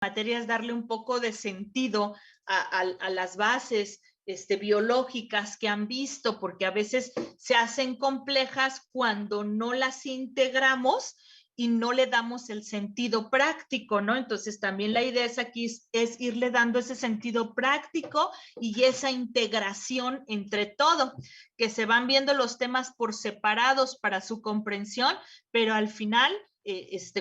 materia es darle un poco de sentido a las bases biológicas que han visto, porque a veces se hacen complejas cuando no las integramos y no le damos el sentido práctico, ¿no? Entonces también la idea es aquí es irle dando ese sentido práctico y esa integración entre todo, que se van viendo los temas por separados para su comprensión, pero al final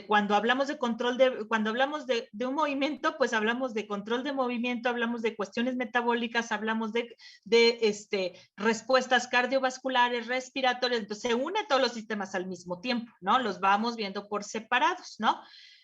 cuando hablamos de control cuando hablamos de un movimiento, pues hablamos de control de movimiento, hablamos de cuestiones metabólicas, hablamos de respuestas cardiovasculares, respiratorias, entonces se une todos los sistemas al mismo tiempo, ¿no? Los vamos viendo por separados, ¿no?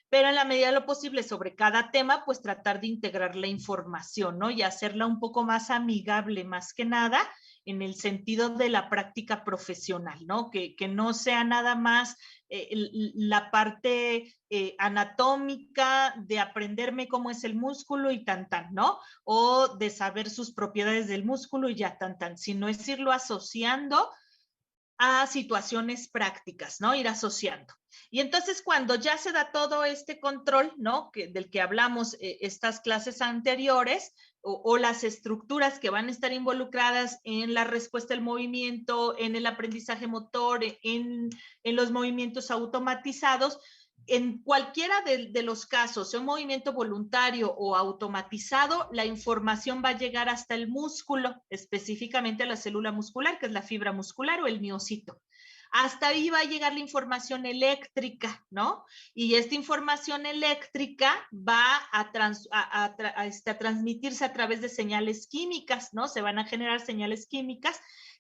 Pero en la medida de lo posible sobre cada tema, pues tratar de integrar la información, ¿no? Y hacerla un poco más amigable, más que nada, en el sentido de la práctica profesional, ¿no? Que no sea nada más la parte anatómica de aprenderme cómo es el músculo y tan, ¿no? O de saber sus propiedades del músculo y ya tan, sino es irlo asociando a situaciones prácticas, ¿no? Ir asociando. Y entonces cuando ya se da todo este control, ¿no? Del que hablamos estas clases anteriores, o las estructuras que van a estar involucradas en la respuesta al movimiento, en el aprendizaje motor, en los movimientos automatizados, en cualquiera de los casos, sea un movimiento voluntario o automatizado, la información va a llegar hasta el músculo, específicamente a la célula muscular, que es la fibra muscular o el miocito. Hasta ahí va a llegar la información eléctrica, ¿no? Y esta información eléctrica va a transmitirse a través de señales químicas, ¿no? Se van a generar señales químicas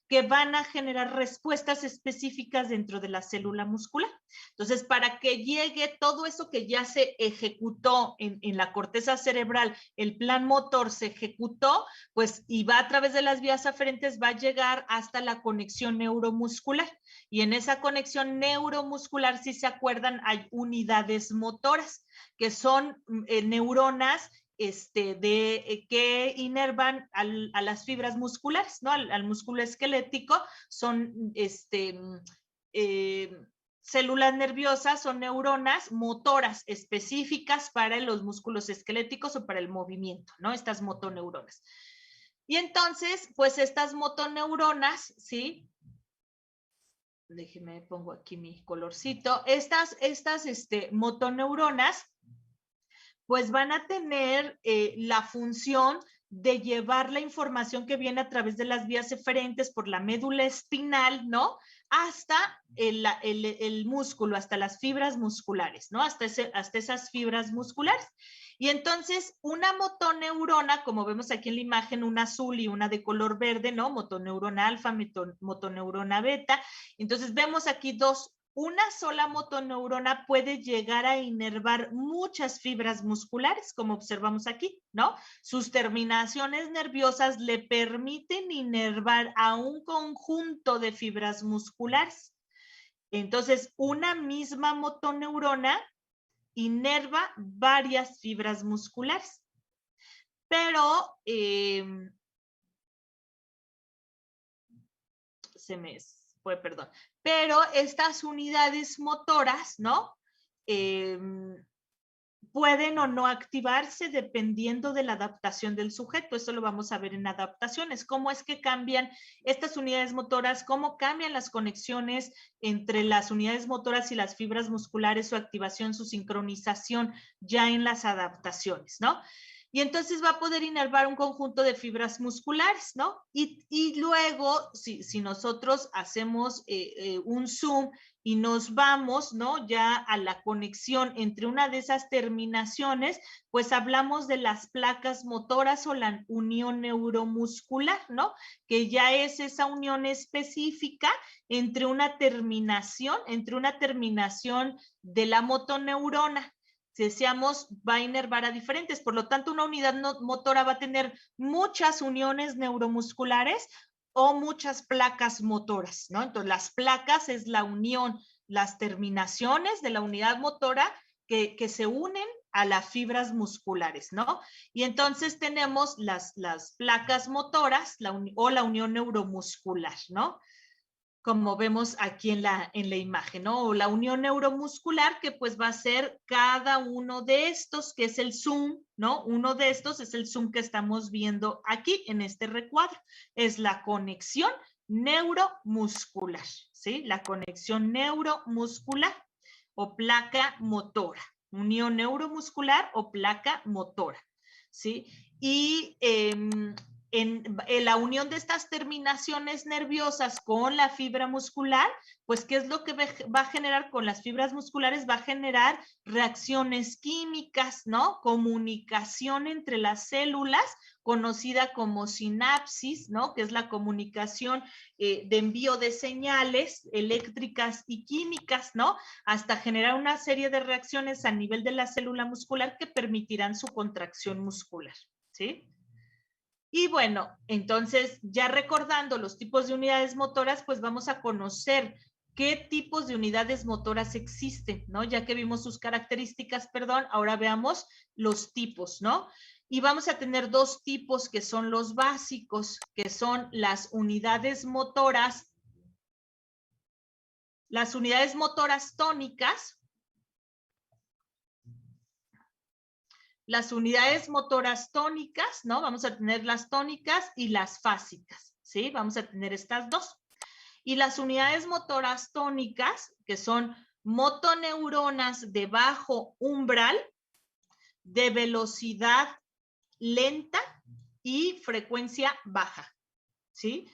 que van a generar respuestas específicas dentro de la célula muscular. Entonces, para que llegue todo eso que ya se ejecutó en la corteza cerebral, el plan motor se ejecutó, pues, y va a través de las vías aferentes, va a llegar hasta la conexión neuromuscular. Y en esa conexión neuromuscular, si se acuerdan, hay unidades motoras, que son neuronas que inervan a las fibras musculares, ¿no? Al músculo esquelético, son células nerviosas, son neuronas motoras específicas para los músculos esqueléticos o para el movimiento, ¿no? Estas motoneuronas. Y entonces, pues estas motoneuronas, ¿sí? Déjeme, pongo aquí mi colorcito. Estas motoneuronas, pues van a tener la función de llevar la información que viene a través de las vías eferentes por la médula espinal, ¿no? Hasta el músculo, hasta las fibras musculares, ¿no? Hasta esas fibras musculares. Y entonces una motoneurona, como vemos aquí en la imagen, una azul y una de color verde, ¿no? Motoneurona alfa, motoneurona beta. Entonces vemos aquí dos. Una sola motoneurona puede llegar a inervar muchas fibras musculares, como observamos aquí, ¿no? Sus terminaciones nerviosas le permiten inervar a un conjunto de fibras musculares. Entonces, una misma motoneurona inerva varias fibras musculares. Pero perdón. Pero estas unidades motoras, ¿no? Pueden o no activarse dependiendo de la adaptación del sujeto. Eso lo vamos a ver en adaptaciones. ¿Cómo es que cambian estas unidades motoras? ¿Cómo cambian las conexiones entre las unidades motoras y las fibras musculares, su activación, su sincronización ya en las adaptaciones, ¿no? Y entonces va a poder inervar un conjunto de fibras musculares, ¿no? Y luego, si nosotros hacemos un zoom y nos vamos, ¿no? Ya a la conexión entre una de esas terminaciones, pues hablamos de las placas motoras o la unión neuromuscular, ¿no? Que ya es esa unión específica entre una terminación de la motoneurona. Si decíamos, va a inervar a diferentes, por lo tanto una unidad motora va a tener muchas uniones neuromusculares o muchas placas motoras, ¿no? Entonces las placas es la unión, las terminaciones de la unidad motora que se unen a las fibras musculares, ¿no? Y entonces tenemos las placas motoras o la unión neuromuscular, ¿no? como vemos aquí en la imagen, ¿no? O la unión neuromuscular, que pues va a ser cada uno de estos, que es el zoom, ¿no? Uno de estos es el zoom que estamos viendo aquí en este recuadro. Es la conexión neuromuscular, ¿sí? La conexión neuromuscular o placa motora. Unión neuromuscular o placa motora, ¿sí? Y en la unión de estas terminaciones nerviosas con la fibra muscular, pues, ¿qué es lo que va a generar con las fibras musculares? Va a generar reacciones químicas, ¿no? Comunicación entre las células, conocida como sinapsis, ¿no? Que es la comunicación de envío de señales eléctricas y químicas, ¿no? Hasta generar una serie de reacciones a nivel de la célula muscular que permitirán su contracción muscular, ¿sí? Y bueno, entonces ya recordando los tipos de unidades motoras, pues vamos a conocer qué tipos de unidades motoras existen, ¿no? Ya que vimos sus características, perdón, ahora veamos los tipos, ¿no? Y vamos a tener dos tipos que son los básicos, que son las unidades motoras tónicas, las unidades motoras tónicas, ¿no? Vamos a tener las tónicas y las fásicas, ¿sí? Vamos a tener estas dos. Y las unidades motoras tónicas, que son motoneuronas de bajo umbral, de velocidad lenta y frecuencia baja, ¿sí?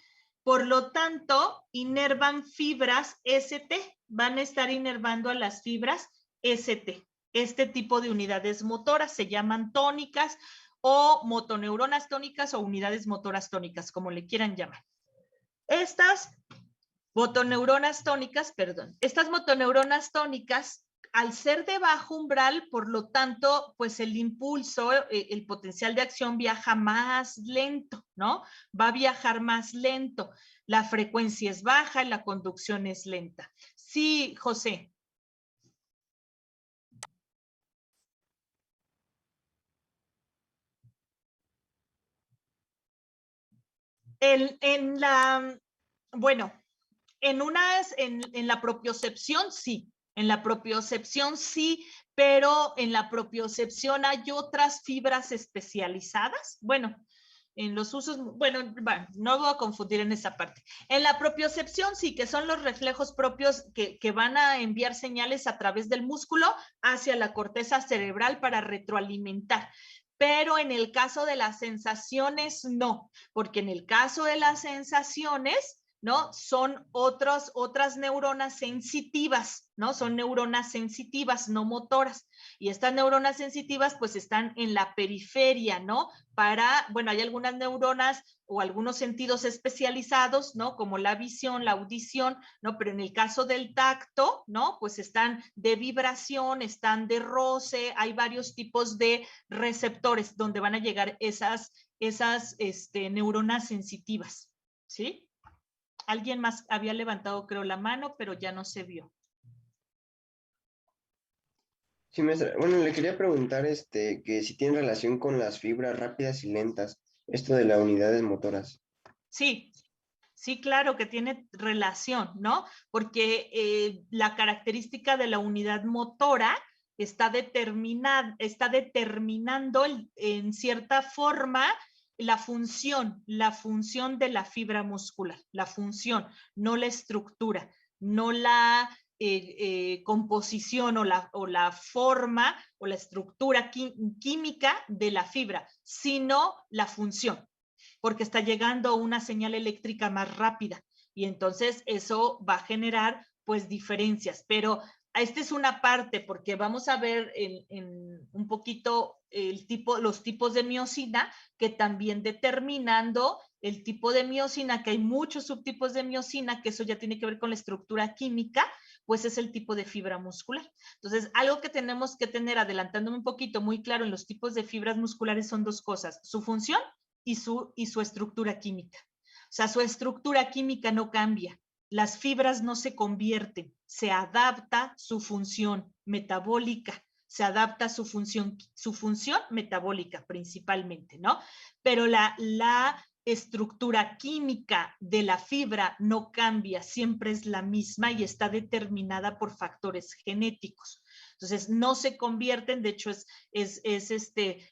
Por lo tanto, inervan fibras ST, van a estar inervando a las fibras ST. Este tipo de unidades motoras se llaman tónicas o motoneuronas tónicas o unidades motoras tónicas, como le quieran llamar. Estas motoneuronas tónicas, al ser de bajo umbral, por lo tanto, pues el impulso, el potencial de acción viaja más lento, ¿no? Va a viajar más lento. La frecuencia es baja y la conducción es lenta. Sí, José. Bueno, en la propiocepción sí, pero en la propiocepción hay otras fibras especializadas. Bueno, en los usos, bueno, no voy a confundir en esa parte. En la propiocepción sí, que son los reflejos propios que van a enviar señales a través del músculo hacia la corteza cerebral para retroalimentar. Pero en el caso de las sensaciones, no, porque en el caso de las sensaciones, ¿no? Son otras neuronas sensitivas, ¿no? Son neuronas sensitivas, no motoras. Y estas neuronas sensitivas, pues, están en la periferia, ¿no? Bueno, hay algunas neuronas o algunos sentidos especializados, ¿no? Como la visión, la audición, ¿no? Pero en el caso del tacto, ¿no? Pues están de vibración, están de roce, hay varios tipos de receptores donde van a llegar esas neuronas sensitivas, ¿sí? Alguien más había levantado, creo, la mano, pero ya no se vio. Sí, maestra. Bueno, le quería preguntar que si tiene relación con las fibras rápidas y lentas, esto de las unidades motoras. Sí, sí, claro que tiene relación, ¿no? Porque la característica de la unidad motora está determinando en cierta forma la función de la fibra muscular, la función, no la estructura, no la composición o la forma o la estructura química de la fibra, sino la función, porque está llegando una señal eléctrica más rápida y entonces eso va a generar pues diferencias, pero esta es una parte porque vamos a ver en un poquito los tipos de miosina que también determinando el tipo de miosina, que hay muchos subtipos de miosina, que eso ya tiene que ver con la estructura química, pues es el tipo de fibra muscular. Entonces, algo que tenemos que tener, adelantándome un poquito, muy claro en los tipos de fibras musculares son dos cosas, su función y su estructura química. O sea, su estructura química no cambia, las fibras no se convierten, se adapta su función metabólica, se adapta su función metabólica principalmente, ¿no? Pero la estructura química de la fibra no cambia, siempre es la misma y está determinada por factores genéticos. Entonces, no se convierten, de hecho es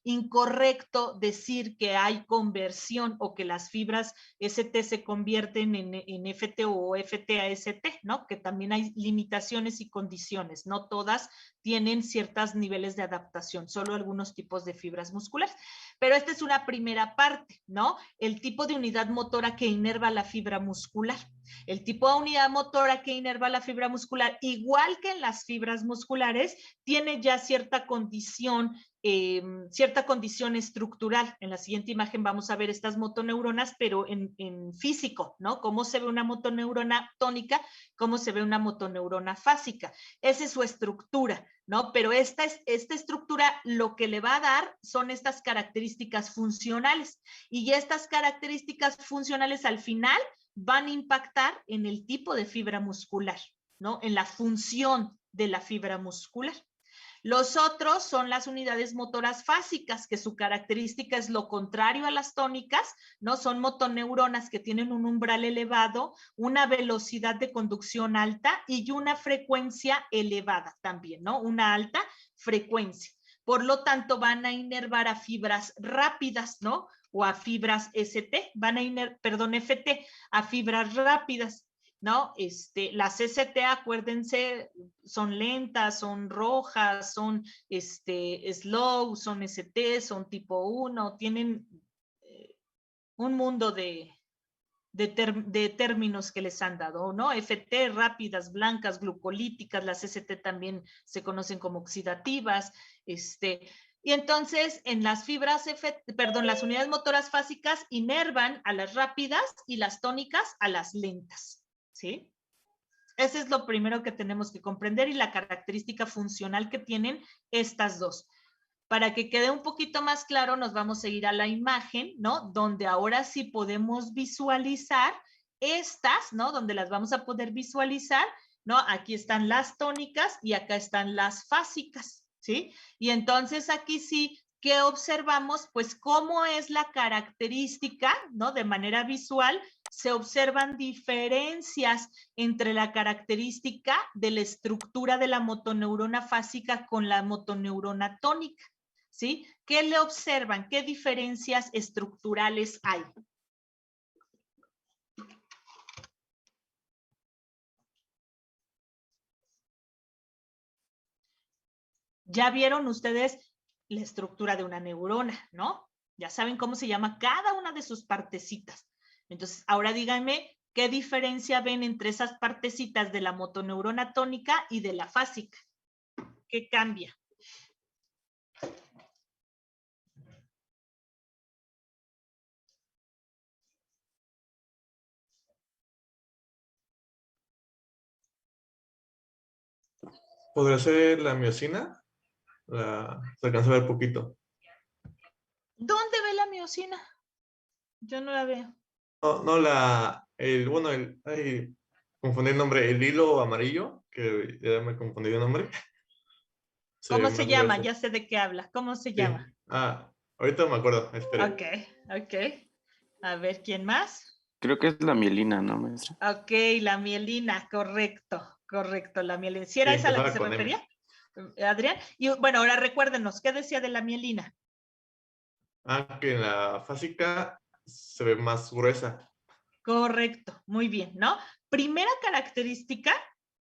incorrecto decir que hay conversión o que las fibras ST se convierten en FT o FT a ST, ¿no? Que también hay limitaciones y condiciones, no todas tienen ciertos niveles de adaptación, solo algunos tipos de fibras musculares. Pero esta es una primera parte, ¿no? El tipo de unidad motora que inerva la fibra muscular. El tipo de unidad motora que inerva la fibra muscular, igual que en las fibras musculares, tiene ya cierta condición estructural. En la siguiente imagen vamos a ver estas motoneuronas, pero en físico, ¿no? Cómo se ve una motoneurona tónica, cómo se ve una motoneurona fásica. Esa es su estructura, ¿no? Pero esta estructura lo que le va a dar son estas características funcionales. Y estas características funcionales al final van a impactar en el tipo de fibra muscular, ¿no? En la función de la fibra muscular. Los otros son las unidades motoras fásicas, que su característica es lo contrario a las tónicas, ¿no? Son motoneuronas que tienen un umbral elevado, una velocidad de conducción alta y una frecuencia elevada también, ¿no? Una alta frecuencia. Por lo tanto, van a inervar a fibras rápidas, ¿no? O a fibras FT, a fibras rápidas. ¿No? Las ST, acuérdense, son lentas, son rojas, son slow, son ST, son tipo 1, tienen un mundo de términos que les han dado, ¿no? FT, rápidas, blancas, glucolíticas, las ST también se conocen como oxidativas, y entonces en las fibras, las unidades motoras fásicas inervan a las rápidas y las tónicas a las lentas. ¿Sí? Ese es lo primero que tenemos que comprender y la característica funcional que tienen estas dos. Para que quede un poquito más claro, nos vamos a ir a la imagen, ¿no? Donde ahora sí podemos visualizar estas, ¿no? Donde las vamos a poder visualizar, ¿no? Aquí están las tónicas y acá están las fásicas, ¿sí? Y entonces aquí sí, ¿qué observamos? Pues cómo es la característica, ¿no? De manera visual, se observan diferencias entre la característica de la estructura de la motoneurona fásica con la motoneurona tónica, ¿sí? ¿Qué le observan? ¿Qué diferencias estructurales hay? Ya vieron ustedes la estructura de una neurona, ¿no? Ya saben cómo se llama cada una de sus partecitas. Entonces, ahora díganme, ¿qué diferencia ven entre esas partecitas de la motoneurona tónica y de la fásica? ¿Qué cambia? ¿Podría ser la miosina? Se alcanza a ver poquito. ¿Dónde ve la miosina? Yo no la veo. No, confundí el nombre, el hilo amarillo, que ya me confundí el nombre. ¿Cómo se llama? Grueso. Ya sé de qué habla. ¿Cómo se llama? Ahorita me acuerdo, espere. Ok. A ver, ¿quién más? Creo que es la mielina, ¿no, maestra? Ok, la mielina, correcto, la mielina. ¿Sí era Sí, esa a la que empezaba se con M. refería, Adrián? Y bueno, ahora recuérdenos, ¿qué decía de la mielina? Que en la fásica se ve más gruesa. Correcto, muy bien, ¿no? Primera característica,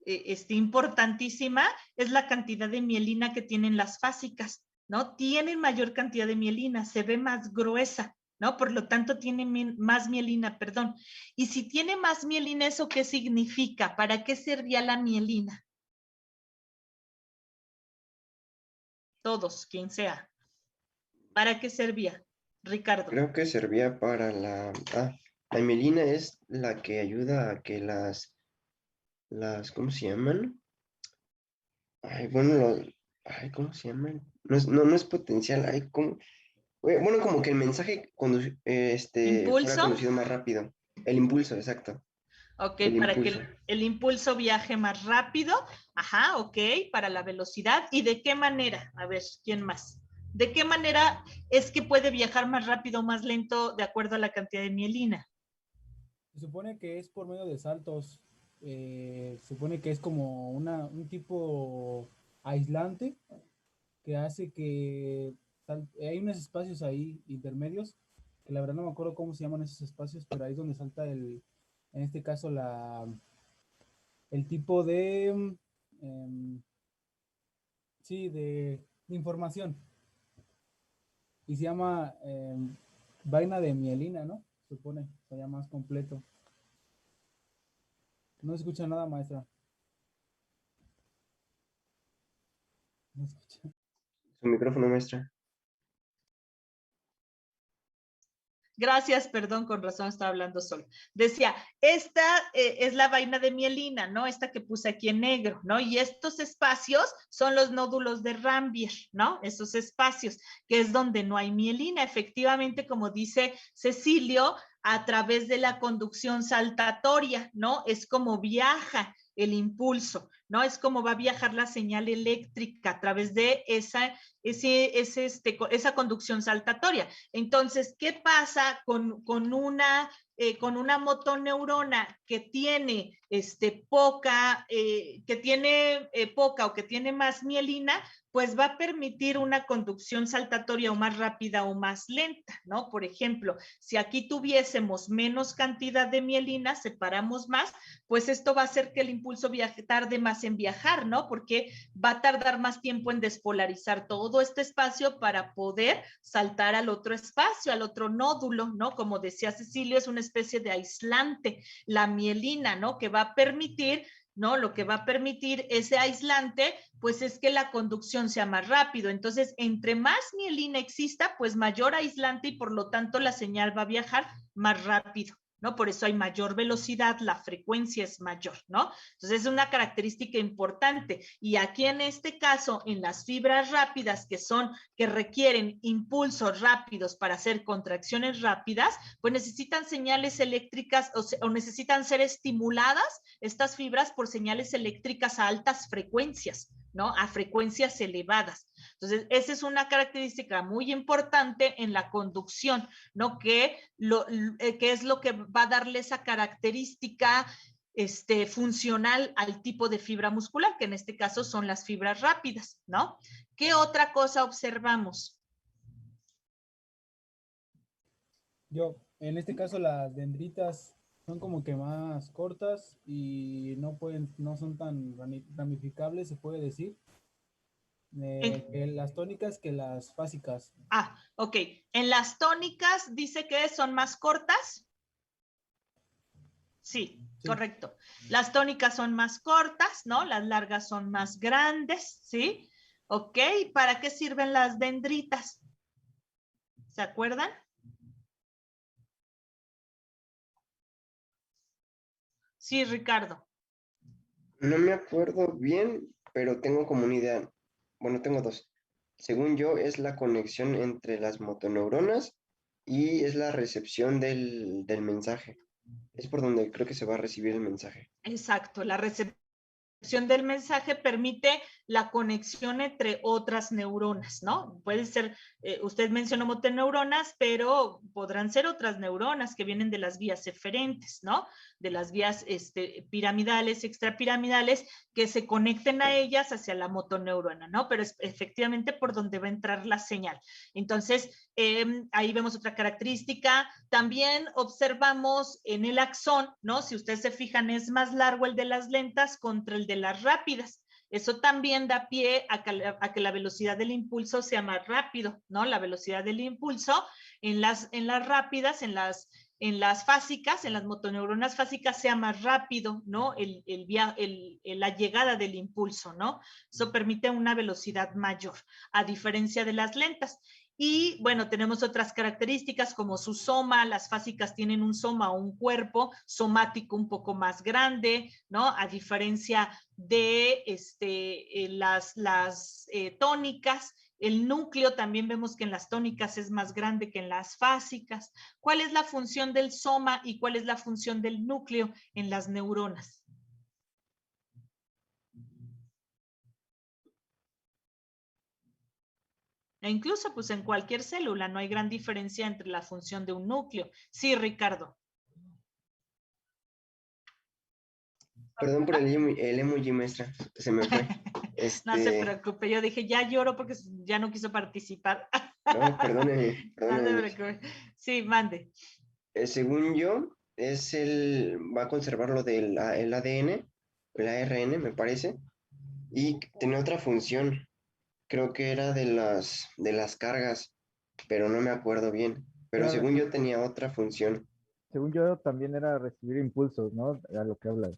importantísima, es la cantidad de mielina que tienen las fásicas, ¿no? Tienen mayor cantidad de mielina, se ve más gruesa, ¿no? Por lo tanto, tiene más mielina, perdón. Y si tiene más mielina, ¿eso qué significa? ¿Para qué servía la mielina? Todos, quien sea. ¿Para qué servía, Ricardo? Creo que servía para la mielina es la que ayuda a que ¿cómo se llaman? ¿Cómo se llaman? No es potencial, bueno, como que el mensaje fuera ¿Impulso? conducido más rápido. El impulso, exacto. Ok, El para impulso. que el impulso viaje más rápido. Ajá, ok, para la velocidad. ¿Y de qué manera? A ver, ¿quién más? ¿De qué manera es que puede viajar más rápido o más lento de acuerdo a la cantidad de mielina? Se supone que es por medio de saltos. Se supone que es como un tipo aislante que hace que hay unos espacios ahí intermedios, que la verdad no me acuerdo cómo se llaman esos espacios, pero ahí es donde salta en este caso el tipo de, sí, de información. Y se llama vaina de mielina, ¿no? Se supone, sería más completo. No escucha nada, maestra. No escucha. Su micrófono, maestra. Gracias, perdón, con razón estaba hablando solo. Decía, esta es la vaina de mielina, ¿no? Esta que puse aquí en negro, ¿no? Y estos espacios son los nódulos de Rambier, ¿no? Esos espacios, que es donde no hay mielina. Efectivamente, como dice Cecilio, a través de la conducción saltatoria, ¿no? Es como viaja el impulso, ¿no? Es como va a viajar la señal eléctrica a través de esa conducción saltatoria. Entonces, ¿qué pasa con una motoneurona que tiene poca o que tiene más mielina? Pues va a permitir una conducción saltatoria o más rápida o más lenta, ¿no? Por ejemplo, si aquí tuviésemos menos cantidad de mielina, separamos más, pues esto va a hacer que el impulso tarde más en viajar, ¿no? Porque va a tardar más tiempo en despolarizar todo este espacio para poder saltar al otro espacio, al otro nódulo, ¿no? Como decía Cecilio, es una especie de aislante, la mielina, ¿no? Que va a permitir, ¿no? Lo que va a permitir ese aislante, pues es que la conducción sea más rápido. Entonces, entre más mielina exista, pues mayor aislante y por lo tanto la señal va a viajar más rápido, ¿no? Por eso hay mayor velocidad, la frecuencia es mayor, ¿no? Entonces es una característica importante. Y aquí en este caso, en las fibras rápidas que requieren impulsos rápidos para hacer contracciones rápidas, pues necesitan señales eléctricas o necesitan ser estimuladas estas fibras por señales eléctricas a altas frecuencias, ¿no? A frecuencias elevadas. Entonces, esa es una característica muy importante en la conducción, ¿no? Que es lo que va a darle esa característica funcional al tipo de fibra muscular, que en este caso son las fibras rápidas, ¿no? ¿Qué otra cosa observamos? En este caso las dendritas son como que más cortas y no son tan ramificables, se puede decir. Que las tónicas que las fásicas. Ok. En las tónicas dice que son más cortas. Sí, correcto. Las tónicas son más cortas, ¿no? Las largas son más grandes, ¿sí? Ok, ¿para qué sirven las dendritas? ¿Se acuerdan? Sí, Ricardo. No me acuerdo bien, pero tengo como una idea. Bueno, tengo dos. Según yo, es la conexión entre las motoneuronas y es la recepción del mensaje. Es por donde creo que se va a recibir el mensaje. Exacto, la recepción del mensaje permite la conexión entre otras neuronas, ¿no? Puede ser, usted mencionó motoneuronas, pero podrán ser otras neuronas que vienen de las vías eferentes, ¿no? De las vías piramidales, extrapiramidales, que se conecten a ellas hacia la motoneurona, ¿no? Pero es efectivamente por donde va a entrar la señal. Entonces, ahí vemos otra característica. También observamos en el axón, ¿no? Si ustedes se fijan, es más largo el de las lentas contra el de las rápidas. Eso también da pie a que la velocidad del impulso sea más rápido, ¿no? La velocidad del impulso en las rápidas, en las fásicas, en las motoneuronas fásicas sea más rápido, ¿no? La llegada del impulso, ¿no? Eso permite una velocidad mayor, a diferencia de las lentas. Y bueno, tenemos otras características como su soma, las fásicas tienen un soma o un cuerpo somático un poco más grande, ¿no? A diferencia de las tónicas. El núcleo también vemos que en las tónicas es más grande que en las fásicas. ¿Cuál es la función del soma y cuál es la función del núcleo en las neuronas? E incluso pues en cualquier célula no hay gran diferencia entre la función de un núcleo. Sí, Ricardo. Perdón por el emoji, maestra, se me fue. No se preocupe, yo dije, ya lloro porque ya no quiso participar. No, perdóneme, No se perdóneme. preocupe. Sí, mande. Según yo, va a conservar lo del el ADN, el ARN, me parece, y tenía otra función. Creo que era de las cargas, pero no me acuerdo bien. Pero Era según yo recibir- tenía otra función. Según yo, también era recibir impulsos, ¿no? A lo que hablas.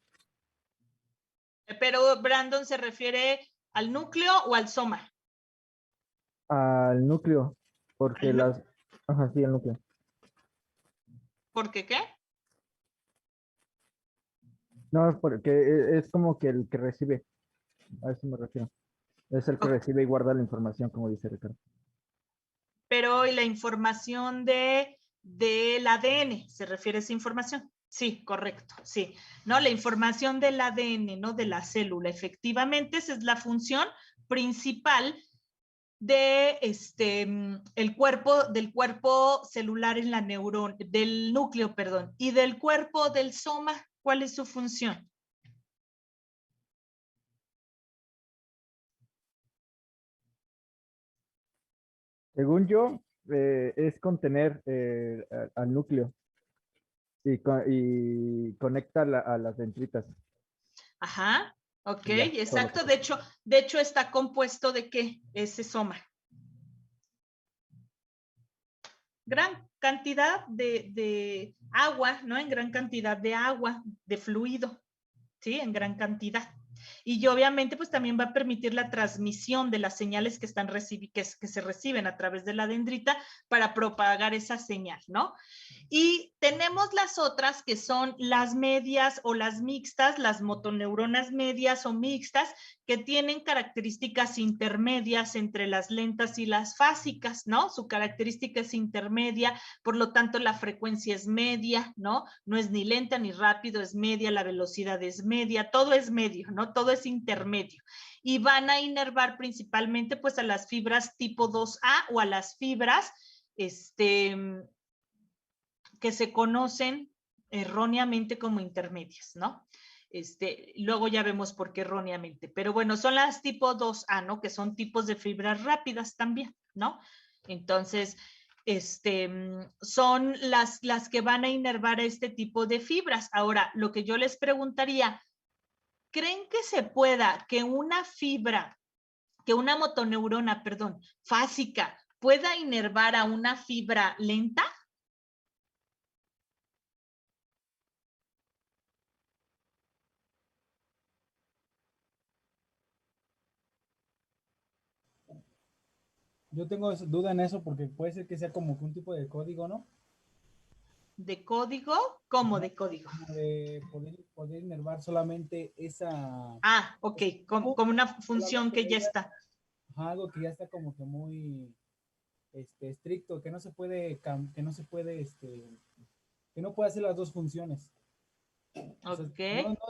Pero Brandon se refiere al núcleo o al soma. Al núcleo, porque ¿Al las... Ajá, sí, el núcleo. ¿Por qué qué? No, porque es como que el que recibe, a eso me refiero. Es el que Ok. recibe y guarda la información, como dice Ricardo. Pero ¿y la información del ADN? ¿Se refiere a esa información? Sí, correcto, sí. No, la información del ADN, ¿no? De la célula. Efectivamente, esa es la función principal de del cuerpo celular en la neurona, del núcleo, perdón, y del cuerpo del soma. ¿Cuál es su función? Según yo, es contener al núcleo y conecta a las dendritas. Ajá, ok, Ya, todo lo que exacto. sé. De hecho está compuesto de ¿qué? Ese soma. Gran cantidad de agua, ¿no? En gran cantidad de agua, de fluido, ¿sí? En gran cantidad. Y obviamente pues también va a permitir la transmisión de las señales que se reciben a través de la dendrita para propagar esa señal, ¿no? Y tenemos las otras que son las medias o las mixtas, las motoneuronas medias o mixtas, que tienen características intermedias entre las lentas y las fásicas, ¿no? Su característica es intermedia, por lo tanto la frecuencia es media, ¿no? No es ni lenta ni rápido, es media, la velocidad es media, todo es medio, ¿no? Todo es intermedio. Y van a inervar principalmente pues a las fibras tipo 2A o a las fibras, que se conocen erróneamente como intermedias, ¿no? Luego ya vemos por qué erróneamente, pero bueno, son las tipo 2A, ¿no? Que son tipos de fibras rápidas también, ¿no? Entonces, son las que van a inervar a este tipo de fibras. Ahora, lo que yo les preguntaría, ¿creen que se pueda que una fibra, que una motoneurona, perdón, fásica, pueda inervar a una fibra lenta? Yo tengo duda en eso porque puede ser que sea como que un tipo de código, ¿no? ¿De código? ¿Cómo Ajá, de código? como de poder inervar solamente esa... Ah, ok, como una función solamente que ya está. ajá, algo que ya está como que muy estricto, que no se puede, que no se puede, que no puede hacer las dos funciones. O sea, Ok,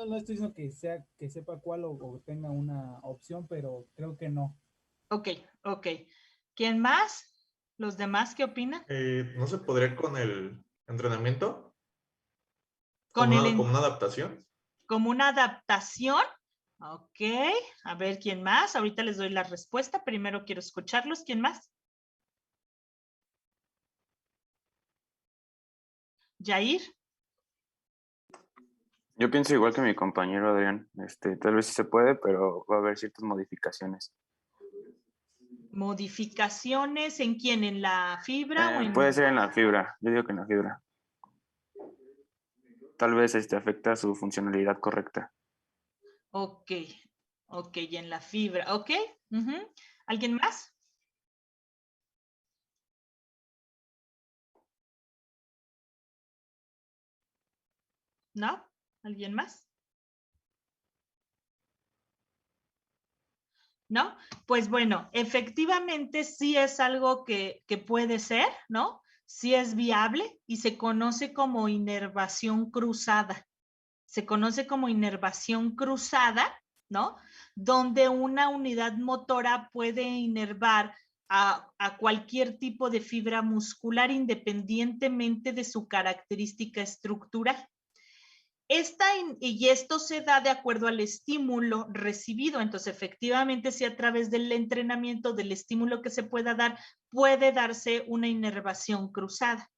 no estoy diciendo que sea, que sepa cuál o tenga una opción, pero creo que no. ok, ok. ¿Quién más? ¿Los demás qué opinan? ¿No se podría con el entrenamiento? Con Como una adaptación? como una adaptación. Ok, a ver quién más. Ahorita les doy la respuesta. Primero quiero escucharlos. ¿Quién más? Yair. Yo pienso igual que mi compañero Adrián. Tal vez sí se puede, pero va a haber ciertas modificaciones. ¿Modificaciones en quién? ¿En la fibra o Puede en...? ser en la fibra. Yo digo que en la fibra. Tal vez afecta su funcionalidad correcta. Ok, ok, y en la fibra. Ok. Ujú. ¿Alguien más? ¿No? ¿Alguien más? ¿No? Pues bueno, efectivamente sí es algo que puede ser, ¿no? Sí es viable y se conoce como inervación cruzada. Se conoce como inervación cruzada, ¿no? Donde una unidad motora puede inervar a cualquier tipo de fibra muscular independientemente de su característica estructural. Y esto se da de acuerdo al estímulo recibido. Entonces, efectivamente, si a través del entrenamiento, del estímulo que se pueda dar, puede darse una inervación cruzada.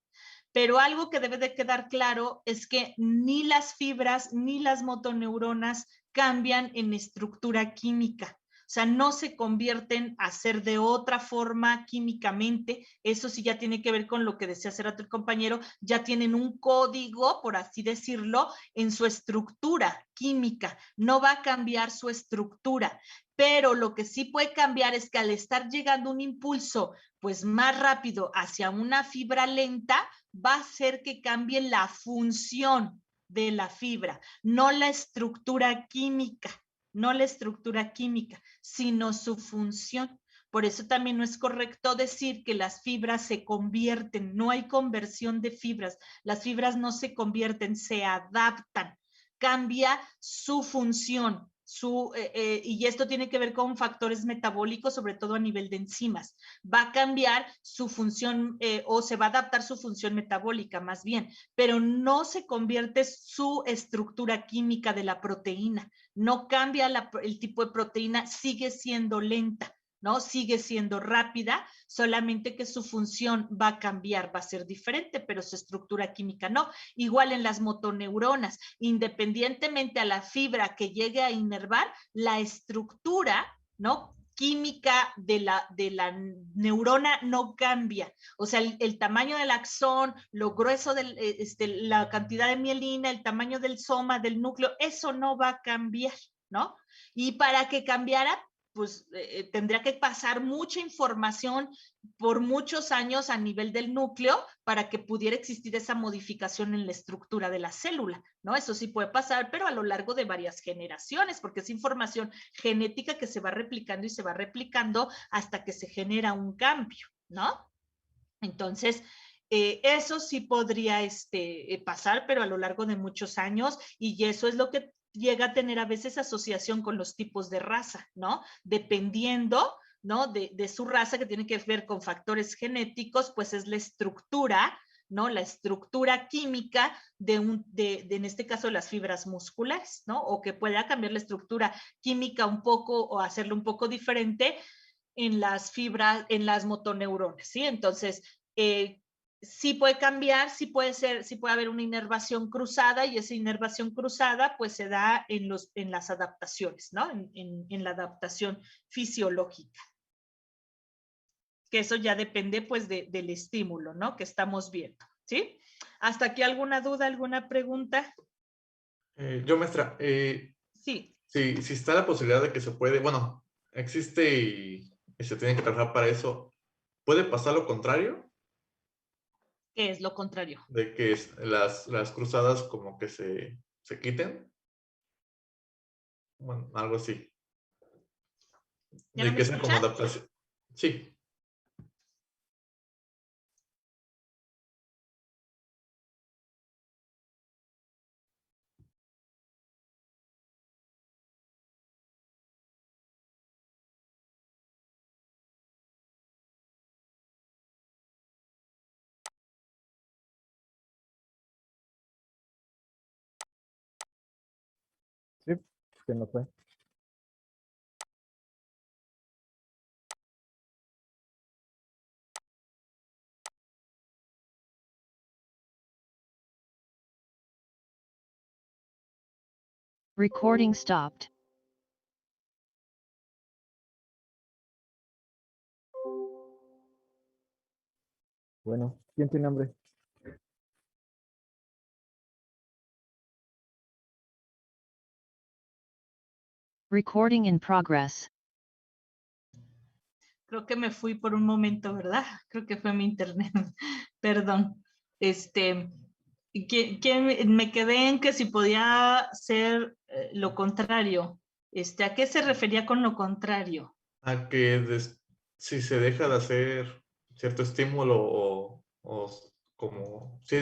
Pero algo que debe de quedar claro es que ni las fibras ni las motoneuronas cambian en estructura química. O sea, no se convierten a ser de otra forma químicamente. Eso sí ya tiene que ver con lo que decía hace rato el compañero. Ya tienen un código, por así decirlo, en su estructura química. No va a cambiar su estructura. Pero lo que sí puede cambiar es que al estar llegando un impulso pues más rápido hacia una fibra lenta, va a hacer que cambie la función de la fibra, no la estructura química, sino su función. Por eso también no es correcto decir que las fibras se convierten, no hay conversión de fibras, las fibras no se convierten, se adaptan, cambia su función. Y esto tiene que ver con factores metabólicos, sobre todo a nivel de enzimas. Va a cambiar su función o se va a adaptar su función metabólica más bien, pero no se convierte su estructura química de la proteína, no cambia el tipo de proteína, sigue siendo lenta, ¿no? Sigue siendo rápida, solamente que su función va a cambiar, va a ser diferente, pero su estructura química no. Igual en las motoneuronas, independientemente a la fibra que llegue a inervar, la estructura, ¿no?, química de la neurona no cambia. O sea, el tamaño del axón, lo grueso, la cantidad de mielina, el tamaño del soma, del núcleo, eso no va a cambiar, ¿no? Y para que cambiara, pues tendría que pasar mucha información por muchos años a nivel del núcleo para que pudiera existir esa modificación en la estructura de la célula, ¿no? Eso sí puede pasar, pero a lo largo de varias generaciones, porque es información genética que se va replicando y se va replicando hasta que se genera un cambio, ¿no? Entonces, eso sí podría pasar, pero a lo largo de muchos años, y eso es lo que llega a tener a veces asociación con los tipos de raza, ¿no? Dependiendo, ¿no?, de su raza, que tiene que ver con factores genéticos, pues es la estructura, ¿no?, la estructura química en este caso, las fibras musculares, ¿no? O que pueda cambiar la estructura química un poco o hacerlo un poco diferente en las fibras, en las motoneuronas, ¿sí? Entonces, sí puede cambiar, sí puede haber una inervación cruzada, y esa inervación cruzada pues se da en las adaptaciones, ¿no? En la adaptación fisiológica. Que eso ya depende pues del estímulo, ¿no?, que estamos viendo, ¿sí? ¿Hasta aquí alguna duda, alguna pregunta? Yo, maestra, Sí. si está la posibilidad de que se puede, bueno, existe y se tiene que trabajar para eso, ¿puede pasar lo contrario? ¿Qué es lo contrario? De que las cruzadas como que se quiten. Bueno, algo así. ¿Ya De no me que sea como escuchas? adaptación. Sí. Sí, se nos fue. Recording stopped. Bueno, ¿quién tiene hambre? Recording in progress. Creo que me fui por un momento, ¿verdad? Creo que fue mi internet. Perdón. Me quedé en que si podía ser lo contrario. ¿A qué se refería con lo contrario? A que si se deja de hacer cierto estímulo o como si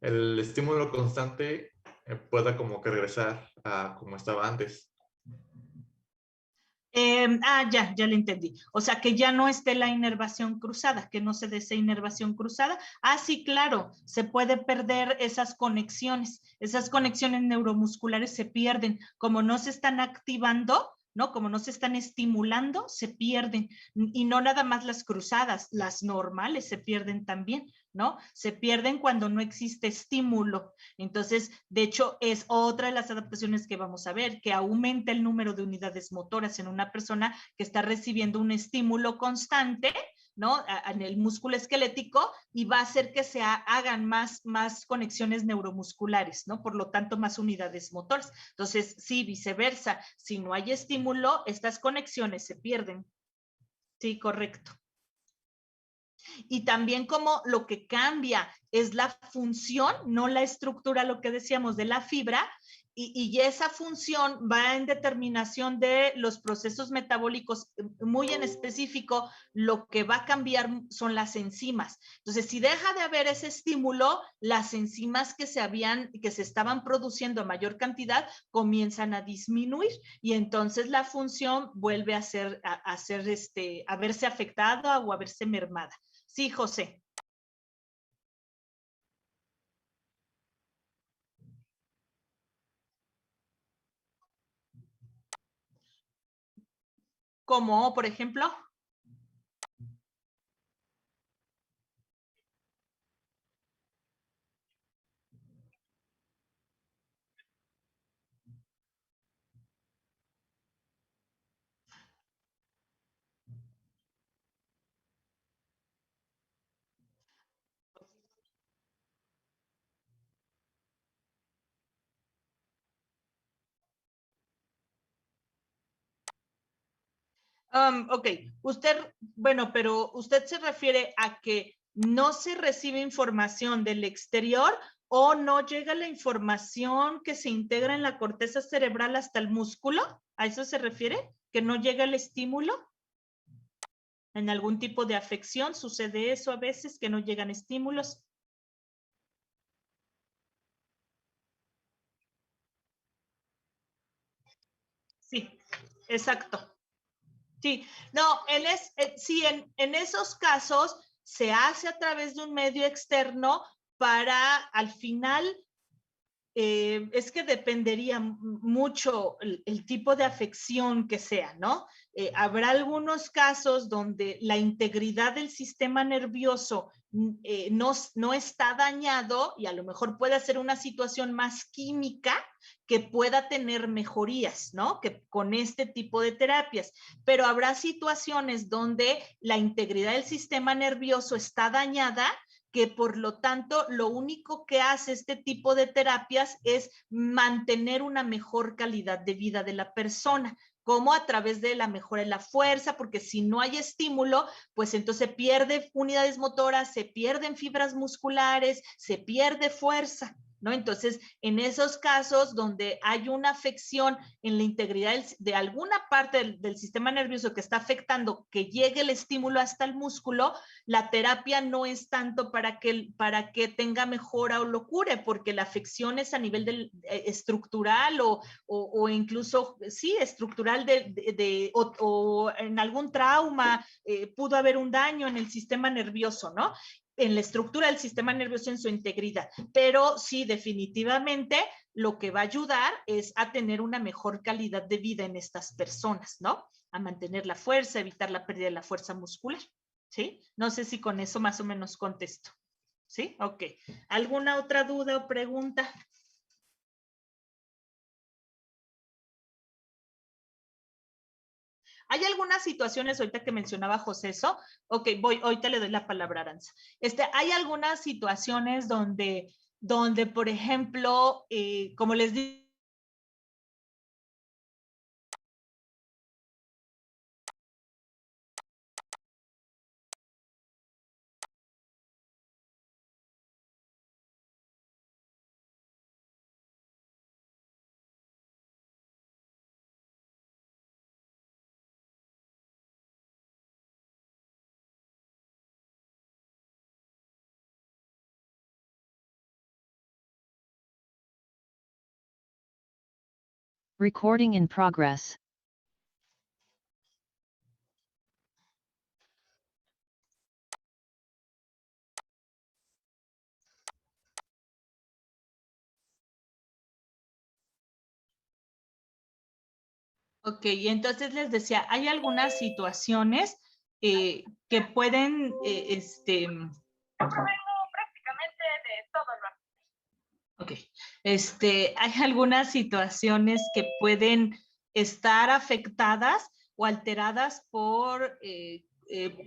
el estímulo constante pueda como que regresar a como estaba antes. Ya le entendí. O sea, que ya no esté la inervación cruzada, que no se dé esa inervación cruzada. Sí, claro, se puede perder esas conexiones. Esas conexiones neuromusculares se pierden. Como no se están activando, ¿no? Como no se están estimulando, se pierden. Y no nada más las cruzadas, las normales se pierden también, ¿no? Se pierden cuando no existe estímulo. Entonces, de hecho, es otra de las adaptaciones que vamos a ver, que aumenta el número de unidades motoras en una persona que está recibiendo un estímulo constante, ¿no? En el músculo esquelético, y va a hacer que se hagan más conexiones neuromusculares, ¿no? Por lo tanto, más unidades motoras. Entonces, sí, viceversa. Si no hay estímulo, estas conexiones se pierden. Sí, correcto. Y también como lo que cambia es la función, no la estructura, lo que decíamos de la fibra, y esa función va en determinación de los procesos metabólicos, muy en específico, lo que va a cambiar son las enzimas. Entonces, si deja de haber ese estímulo, las enzimas que se estaban produciendo a mayor cantidad comienzan a disminuir, y entonces la función vuelve a verse afectada o a verse mermada. Sí, José. Como, por ejemplo. Ok, pero usted se refiere a que no se recibe información del exterior o no llega la información que se integra en la corteza cerebral hasta el músculo. ¿A eso se refiere? ¿Que no llega el estímulo? ¿En algún tipo de afección sucede eso a veces, que no llegan estímulos? Sí, exacto. Sí, no, sí, en esos casos se hace a través de un medio externo para al final, es que dependería mucho el tipo de afección que sea, ¿no? Habrá algunos casos donde la integridad del sistema nervioso no está dañado, y a lo mejor puede ser una situación más química que pueda tener mejorías, ¿no? Que con este tipo de terapias. Pero habrá situaciones donde la integridad del sistema nervioso está dañada, que por lo tanto lo único que hace este tipo de terapias es mantener una mejor calidad de vida de la persona, como a través de la mejora en la fuerza, porque si no hay estímulo, pues entonces se pierde unidades motoras, se pierden fibras musculares, se pierde fuerza, ¿no? Entonces, en esos casos donde hay una afección en la integridad de alguna parte del sistema nervioso que está afectando que llegue el estímulo hasta el músculo, la terapia no es tanto para que tenga mejora o lo cure, porque la afección es a nivel estructural o incluso, sí, estructural o en algún trauma, pudo haber un daño en el sistema nervioso, ¿no? En la estructura del sistema nervioso en su integridad, pero sí, definitivamente lo que va a ayudar es a tener una mejor calidad de vida en estas personas, ¿no? A mantener la fuerza, evitar la pérdida de la fuerza muscular, ¿sí? No sé si con eso más o menos contesto, ¿sí? Ok. ¿Alguna otra duda o pregunta? Hay algunas situaciones, ahorita que mencionaba José eso, ok, ahorita le doy la palabra a Aranza. Hay algunas situaciones donde por ejemplo, como les digo, Recording in progress. Ok, y entonces les decía, hay algunas situaciones que pueden, ok, hay algunas situaciones que pueden estar afectadas o alteradas por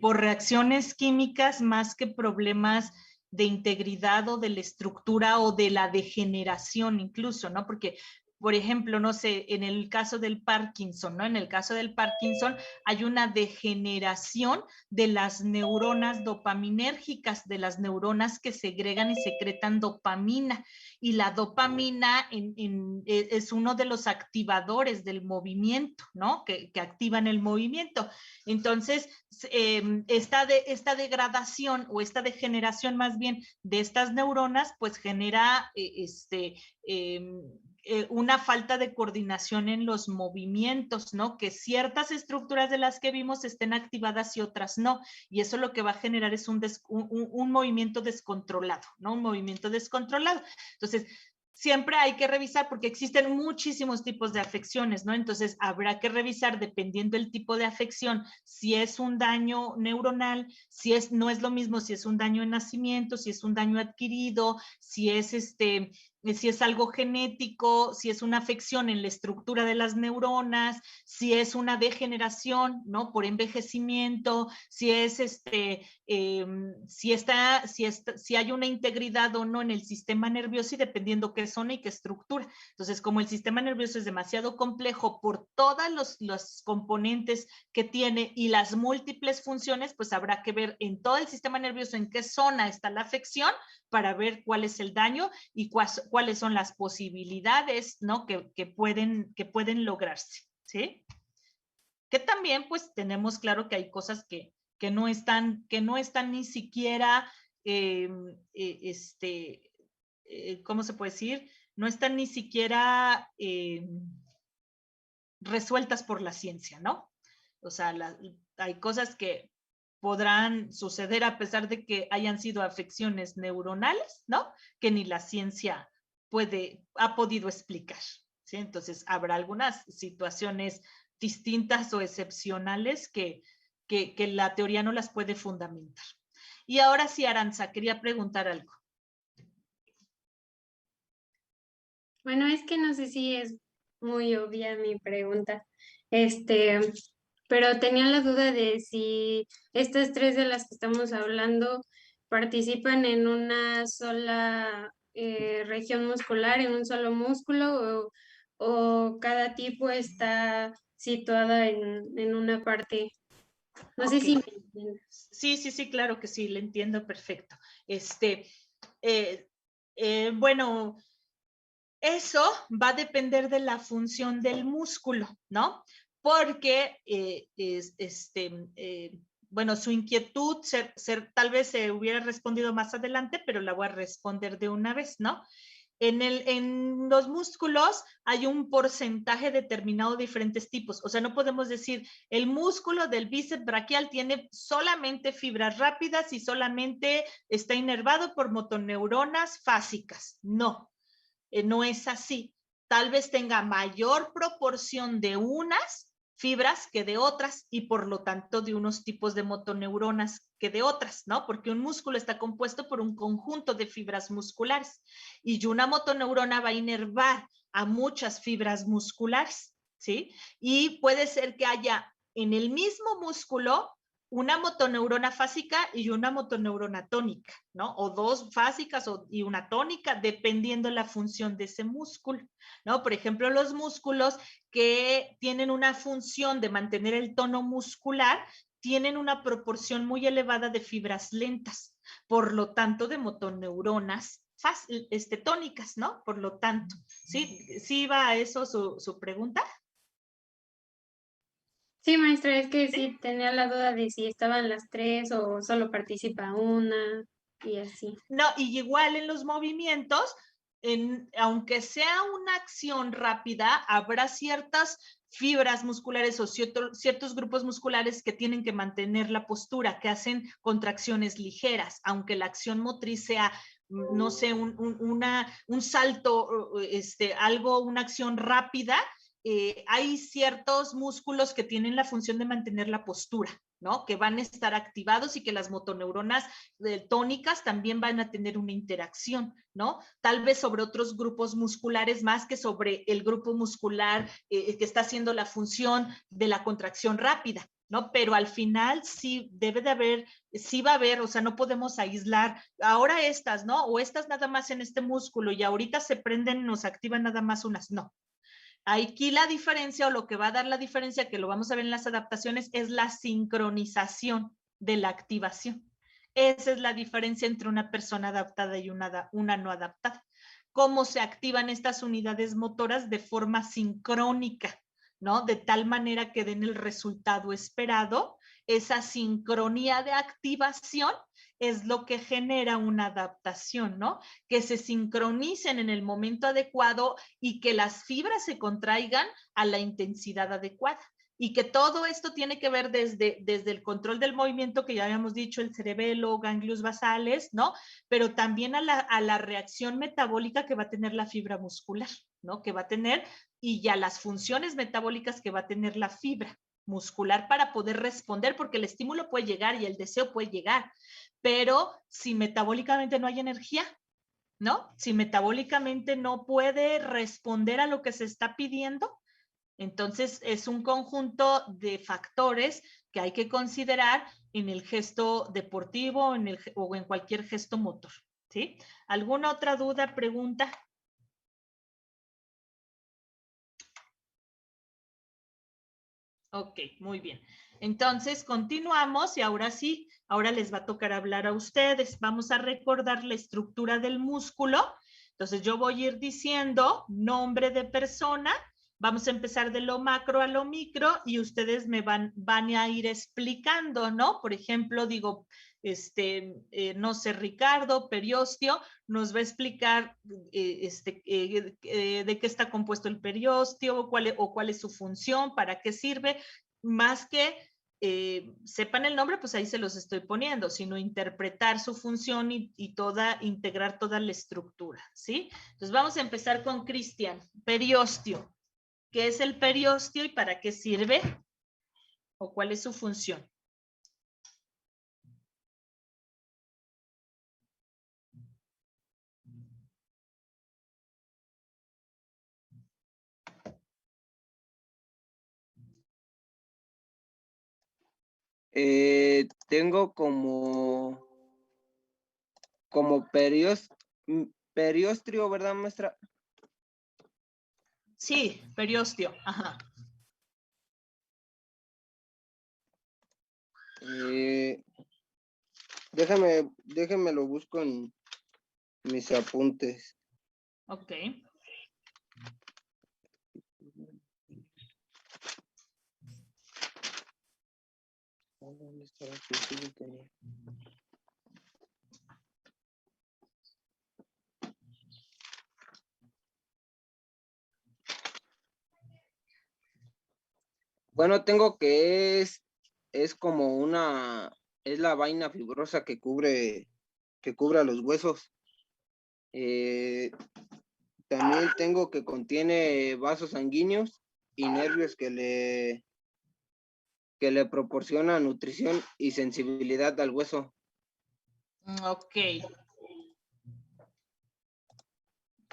reacciones químicas más que problemas de integridad o de la estructura o de la degeneración incluso, ¿no? Porque, por ejemplo, no sé, en el caso del Parkinson, ¿no? En el caso del Parkinson hay una degeneración de las neuronas dopaminérgicas, de las neuronas que segregan y secretan dopamina. Y la dopamina es uno de los activadores del movimiento, ¿no? Que activan el movimiento. Entonces, esta degradación o esta degeneración más bien de estas neuronas, pues genera una falta de coordinación en los movimientos, ¿no? Que ciertas estructuras de las que vimos estén activadas y otras no. Y eso lo que va a generar es un movimiento descontrolado, ¿no? Un movimiento descontrolado. Entonces, siempre hay que revisar porque existen muchísimos tipos de afecciones, ¿no? Entonces, habrá que revisar dependiendo del tipo de afección, si es un daño neuronal, no es lo mismo si es un daño de nacimiento, si es un daño adquirido, si es algo genético, si es una afección en la estructura de las neuronas, si es una degeneración, ¿no? Por envejecimiento, si hay una integridad o no en el sistema nervioso y dependiendo qué zona y qué estructura. Entonces, como el sistema nervioso es demasiado complejo por todos los componentes que tiene y las múltiples funciones, pues habrá que ver en todo el sistema nervioso en qué zona está la afección para ver cuál es el daño y cuáles son las posibilidades, ¿no? que pueden lograrse, ¿sí? Que también, pues, tenemos claro que hay cosas que no están ni siquiera, ¿cómo se puede decir? No están ni siquiera resueltas por la ciencia, ¿no? O sea, hay cosas que podrán suceder a pesar de que hayan sido afecciones neuronales, ¿no? Que ni la ciencia ha podido explicar, ¿sí? Entonces, habrá algunas situaciones distintas o excepcionales que la teoría no las puede fundamentar. Y ahora sí, Aranza, quería preguntar algo. Bueno, es que no sé si es muy obvia mi pregunta, pero tenía la duda de si estas tres de las que estamos hablando participan en una sola región muscular, en un solo músculo, o cada tipo está situada en una parte. No sé si me entiendes. Sí, claro que sí, le entiendo perfecto. Bueno, eso va a depender de la función del músculo, ¿no? Porque, bueno, su inquietud tal vez se hubiera respondido más adelante, pero la voy a responder de una vez, ¿no? En los músculos hay un porcentaje determinado de diferentes tipos. O sea, no podemos decir el músculo del bíceps braquial tiene solamente fibras rápidas y solamente está inervado por motoneuronas fásicas. No, no es así. Tal vez tenga mayor proporción de unas fibras que de otras y por lo tanto de unos tipos de motoneuronas que de otras, ¿no? Porque un músculo está compuesto por un conjunto de fibras musculares y una motoneurona va a inervar a muchas fibras musculares, ¿sí? Y puede ser que haya en el mismo músculo una motoneurona fásica y una motoneurona tónica, ¿no? O dos fásicas y una tónica, dependiendo la función de ese músculo, ¿no? Por ejemplo, los músculos que tienen una función de mantener el tono muscular tienen una proporción muy elevada de fibras lentas, por lo tanto, de motoneuronas tónicas, ¿no? Por lo tanto, ¿sí va a eso su pregunta? Sí, maestra, es que sí tenía la duda de si estaban las tres o solo participa una y así. No, y igual en los movimientos, aunque sea una acción rápida, habrá ciertas fibras musculares o ciertos grupos musculares que tienen que mantener la postura, que hacen contracciones ligeras, aunque la acción motriz sea, no sé, un salto, una acción rápida, hay ciertos músculos que tienen la función de mantener la postura, ¿no? Que van a estar activados y que las motoneuronas tónicas también van a tener una interacción, ¿no? Tal vez sobre otros grupos musculares más que sobre el grupo muscular que está haciendo la función de la contracción rápida, ¿no? Pero al final sí debe de haber, sí va a haber, o sea, no podemos aislar ahora estas, ¿no? O estas nada más en este músculo y ahorita se prenden, nos activan nada más unas, no. Aquí la diferencia o lo que va a dar la diferencia, que lo vamos a ver en las adaptaciones, es la sincronización de la activación. Esa es la diferencia entre una persona adaptada y una no adaptada. Cómo se activan estas unidades motoras de forma sincrónica, ¿no? De tal manera que den el resultado esperado. Esa sincronía de activación es lo que genera una adaptación, ¿no? Que se sincronicen en el momento adecuado y que las fibras se contraigan a la intensidad adecuada. Y que todo esto tiene que ver desde el control del movimiento, que ya habíamos dicho, el cerebelo, ganglios basales, ¿no? Pero también a la reacción metabólica que va a tener la fibra muscular, ¿no? Que va a tener, y ya las funciones metabólicas que va a tener la fibra muscular para poder responder, porque el estímulo puede llegar y el deseo puede llegar, pero si metabólicamente no hay energía, ¿no? Si metabólicamente no puede responder a lo que se está pidiendo, entonces es un conjunto de factores que hay que considerar en el gesto deportivo o en cualquier gesto motor, ¿sí? ¿Alguna otra duda, pregunta? Ok, muy bien. Entonces, continuamos y ahora sí, ahora les va a tocar hablar a ustedes. Vamos a recordar la estructura del músculo. Entonces, yo voy a ir diciendo nombre de persona. Vamos a empezar de lo macro a lo micro y ustedes me van a ir explicando, ¿no? Por ejemplo, digo, no sé, Ricardo Periostio nos va a explicar de qué está compuesto el periostio, cuál es su función, para qué sirve, más que sepan el nombre, pues ahí se los estoy poniendo, sino interpretar su función y integrar toda la estructura, ¿sí? Entonces vamos a empezar con Cristian. Periostio. ¿Qué es el periostio y para qué sirve? ¿O cuál es su función? Tengo como periostrio, ¿verdad, maestra? Sí, periostio. Ajá. Déjame lo busco en mis apuntes. Ok. ¿Dónde está la que sí lo tenía? Bueno, tengo que es como es la vaina fibrosa que cubre a los huesos. También tengo que contiene vasos sanguíneos y nervios que le proporciona nutrición y sensibilidad al hueso. Ok.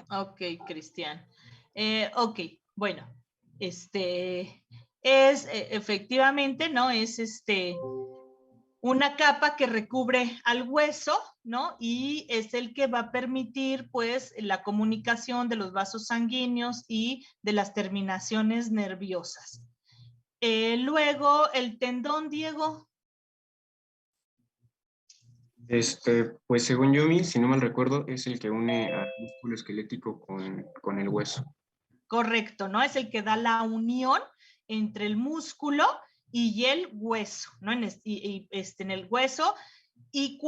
Ok, Cristian. Ok, bueno, es efectivamente, ¿no? Es una capa que recubre al hueso, ¿no? Y es el que va a permitir, pues, la comunicación de los vasos sanguíneos y de las terminaciones nerviosas. Luego, el tendón, Diego. Pues según yo, si no mal recuerdo, es el que une al músculo esquelético con el hueso. Correcto, ¿no? Es el que da la unión entre el músculo y el hueso, ¿no? En el hueso. ¿Y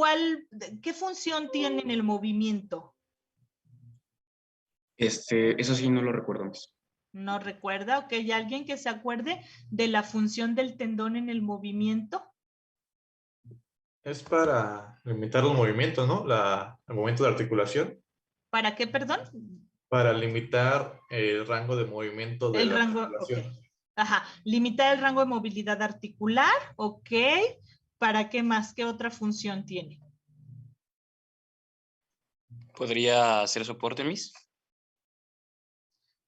qué función tiene en el movimiento? Eso sí no lo recuerdo más. ¿No recuerda? Ok, ¿hay alguien que se acuerde de la función del tendón en el movimiento? Es para limitar los movimientos, ¿no? El momento de articulación. ¿Para qué, perdón? Para limitar el rango de movimiento de El la rango, articulación. ok. Ajá, limitar el rango de movilidad articular, ok. ¿Para qué más? ¿Qué otra función tiene? ¿Podría hacer soporte, Miss?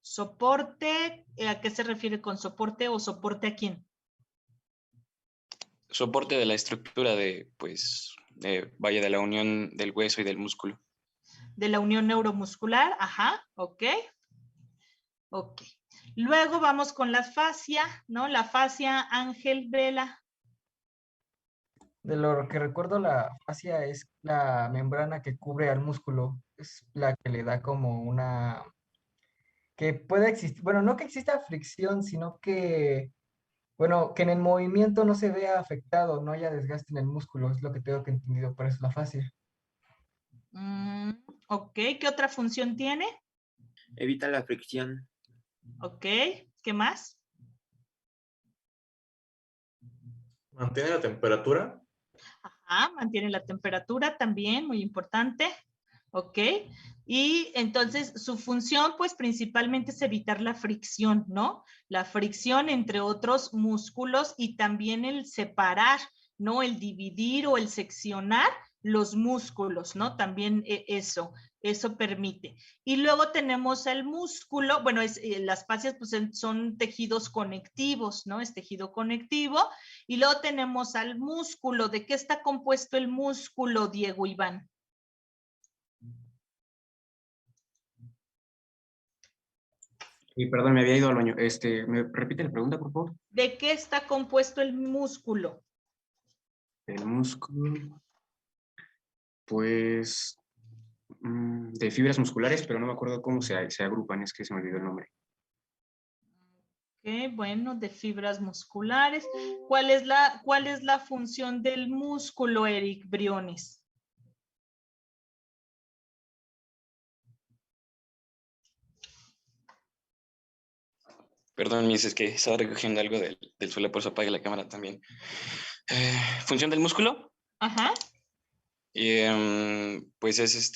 Soporte, ¿a qué se refiere con soporte o soporte a quién? Soporte de la estructura de, pues, vaya, de la unión del hueso y del músculo. De la unión neuromuscular, ajá, ok. Ok. Luego vamos con la fascia, ¿no? La fascia, Ángel Vela. De lo que recuerdo, la fascia es la membrana que cubre al músculo. Es la que le da como una... que puede existir, bueno, no que exista fricción, sino que, bueno, que en el movimiento no se vea afectado, no haya desgaste en el músculo. Es lo que tengo que entendido, por eso la fascia. Ok, ¿qué otra función tiene? Evita la fricción. Ok, ¿qué más? Mantiene la temperatura. Ajá, mantiene la temperatura también, muy importante. Ok, y entonces su función pues principalmente es evitar la fricción, ¿no? La fricción entre otros músculos y también el separar, ¿no? El dividir o el seccionar los músculos, ¿no? También eso permite. Y luego tenemos el músculo, bueno, las fascias pues son tejidos conectivos, ¿no? Es tejido conectivo. Y luego tenemos al músculo. ¿De qué está compuesto el músculo, Diego Iván? Y perdón, me había ido al baño. ¿Me repite la pregunta, por favor? ¿De qué está compuesto el músculo? El músculo, pues, de fibras musculares, pero no me acuerdo cómo se agrupan, es que se me olvidó el nombre. Ok, bueno, de fibras musculares. ¿Cuál es la función del músculo, Eric Briones? Perdón, Miss, es que estaba recogiendo algo del suelo, por eso apague la cámara también. ¿Función del músculo? Ajá. Y, pues es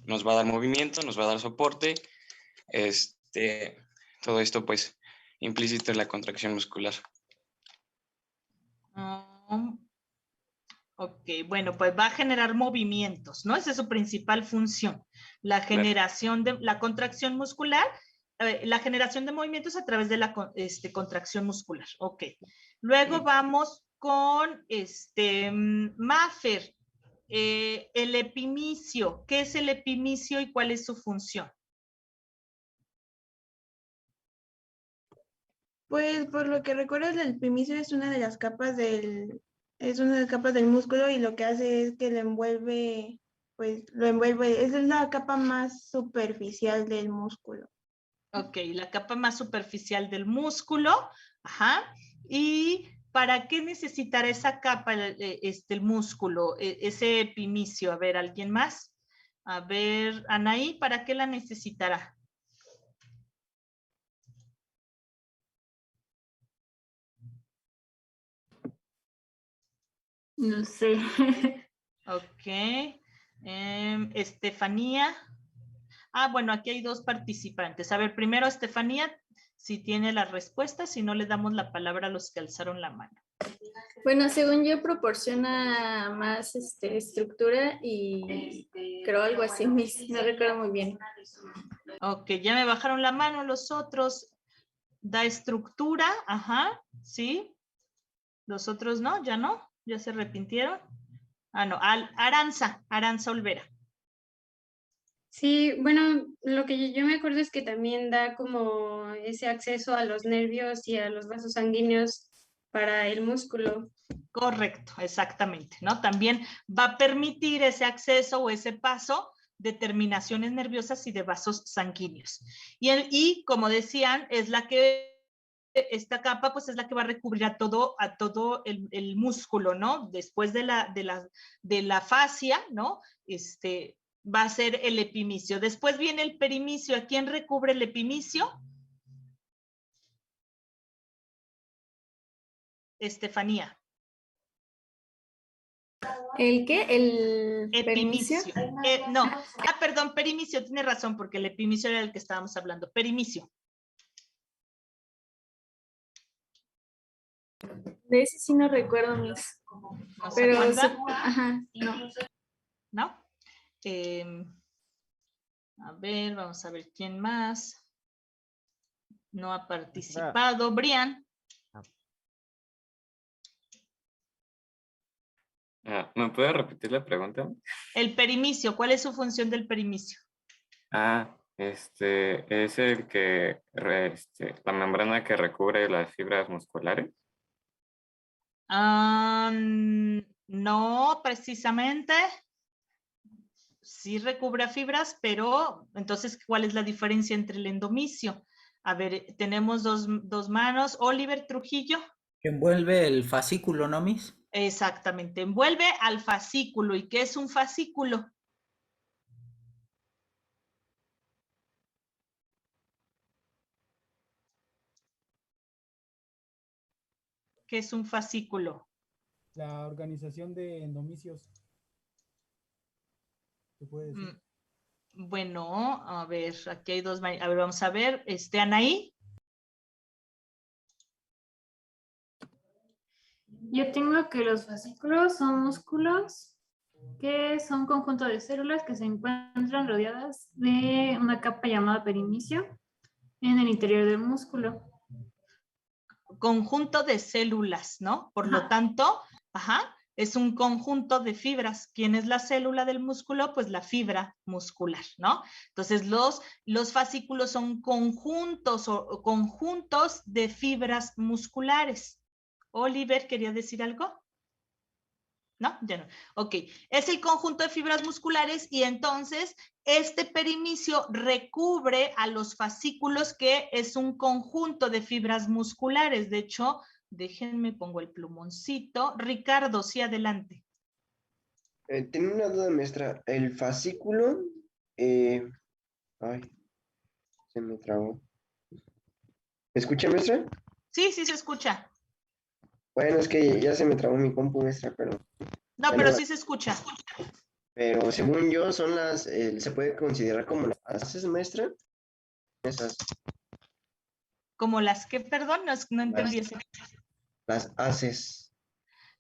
nos va a dar movimiento, nos va a dar soporte. Todo esto, pues, implícito en la contracción muscular. Ok, bueno, pues va a generar movimientos, ¿no? Esa es su principal función. La generación de la contracción muscular, la generación de movimientos a través de la contracción muscular. Ok. Luego vamos con Maffer, el epimicio. ¿Qué es el epimicio y cuál es su función? Pues por lo que recuerdo, el epimicio es una de las capas del músculo y lo que hace es que lo envuelve, es la capa más superficial del músculo. Ok, la capa más superficial del músculo, ajá, y ¿para qué necesitará esa capa el músculo, ese epimicio? A ver, ¿alguien más? A ver, Anaí, ¿para qué la necesitará? No sé. Ok. Estefanía. Ah, bueno, aquí hay dos participantes. A ver, primero Estefanía, si tiene la respuesta, si no le damos la palabra a los que alzaron la mano. Bueno, según yo proporciona más estructura y creo algo así, no recuerdo muy bien. Ok, ya me bajaron la mano los otros. Da estructura, ajá, sí. Los otros no, ya no, ya se arrepintieron. Ah, no, Aranza Olvera. Sí, bueno, lo que yo me acuerdo es que también da como ese acceso a los nervios y a los vasos sanguíneos para el músculo. Correcto, exactamente, ¿no? También va a permitir ese acceso o ese paso de terminaciones nerviosas y de vasos sanguíneos. Y como decían, es la que esta capa pues es la que va a recubrir a todo el músculo, ¿no? Después de la fascia, ¿no? Va a ser el epimicio. Después viene el perimicio. ¿A quién recubre el epimicio? Estefanía. ¿El qué? ¿El Epimicio. perimicio? No, perdón, perimicio, tiene razón, porque el epimicio era el que estábamos hablando. Perimicio. De ese sí no recuerdo, Miss. ¿No se Pero acuerda? ajá, no. ¿No? A ver, vamos a ver quién más no ha participado. Brian. ¿Me puede repetir la pregunta? El perimicio, ¿cuál es su función del perimicio? Es el que, la membrana que recubre las fibras musculares. No, precisamente. Sí recubre fibras, pero entonces, ¿cuál es la diferencia entre el endomicio? A ver, tenemos dos manos. Oliver Trujillo. Envuelve el fascículo, ¿no, Miss? Exactamente, envuelve al fascículo. ¿Y qué es un fascículo? ¿Qué es un fascículo? La organización de endomicios. ¿Se puede decir? Bueno, a ver, aquí hay dos. A ver, vamos a ver. Anaí. Yo tengo que los fascículos son músculos que son conjunto de células que se encuentran rodeadas de una capa llamada perimicio en el interior del músculo. Conjunto de células, ¿no? Por lo tanto, es un conjunto de fibras. ¿Quién es la célula del músculo? Pues la fibra muscular, ¿no? Entonces, los fascículos son conjuntos de fibras musculares. Oliver, ¿quería decir algo? ¿No? Ya no. Ok. Es el conjunto de fibras musculares y entonces este perimicio recubre a los fascículos, que es un conjunto de fibras musculares. De hecho, déjenme, pongo el plumoncito. Ricardo, sí, adelante. Tengo una duda, maestra. El fascículo, ay, se me trabó. ¿Me escucha, maestra? Sí, sí se escucha. Bueno, es que ya se me trabó mi compu, maestra, pero... No, pero sí se escucha. Pero según yo, son se puede considerar como las haces, maestra. Esas. ¿Como las que, perdón? No entendí eso. Las haces.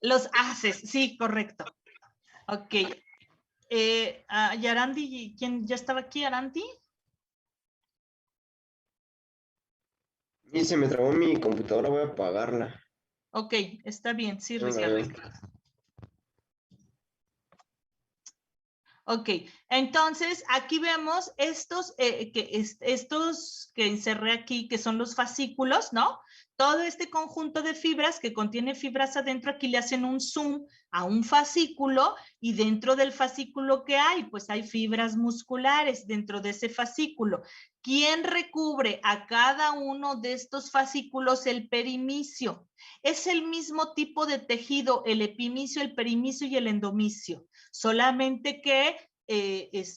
Los haces, sí, correcto. Ok. ¿Y Arandi? ¿Quién ya estaba aquí, Arandi? Y se me trabó mi computadora, voy a apagarla. Ok, está bien, sí, No, Ricardo. Ok, entonces aquí vemos estos que encerré aquí, que son los fascículos, ¿no? Todo este conjunto de fibras que contiene fibras adentro, aquí le hacen un zoom a un fascículo y dentro del fascículo ¿qué hay? Pues hay fibras musculares dentro de ese fascículo. ¿Quién recubre a cada uno de estos fascículos? El perimicio. Es el mismo tipo de tejido, el epimicio, el perimicio y el endomicio. Solamente que,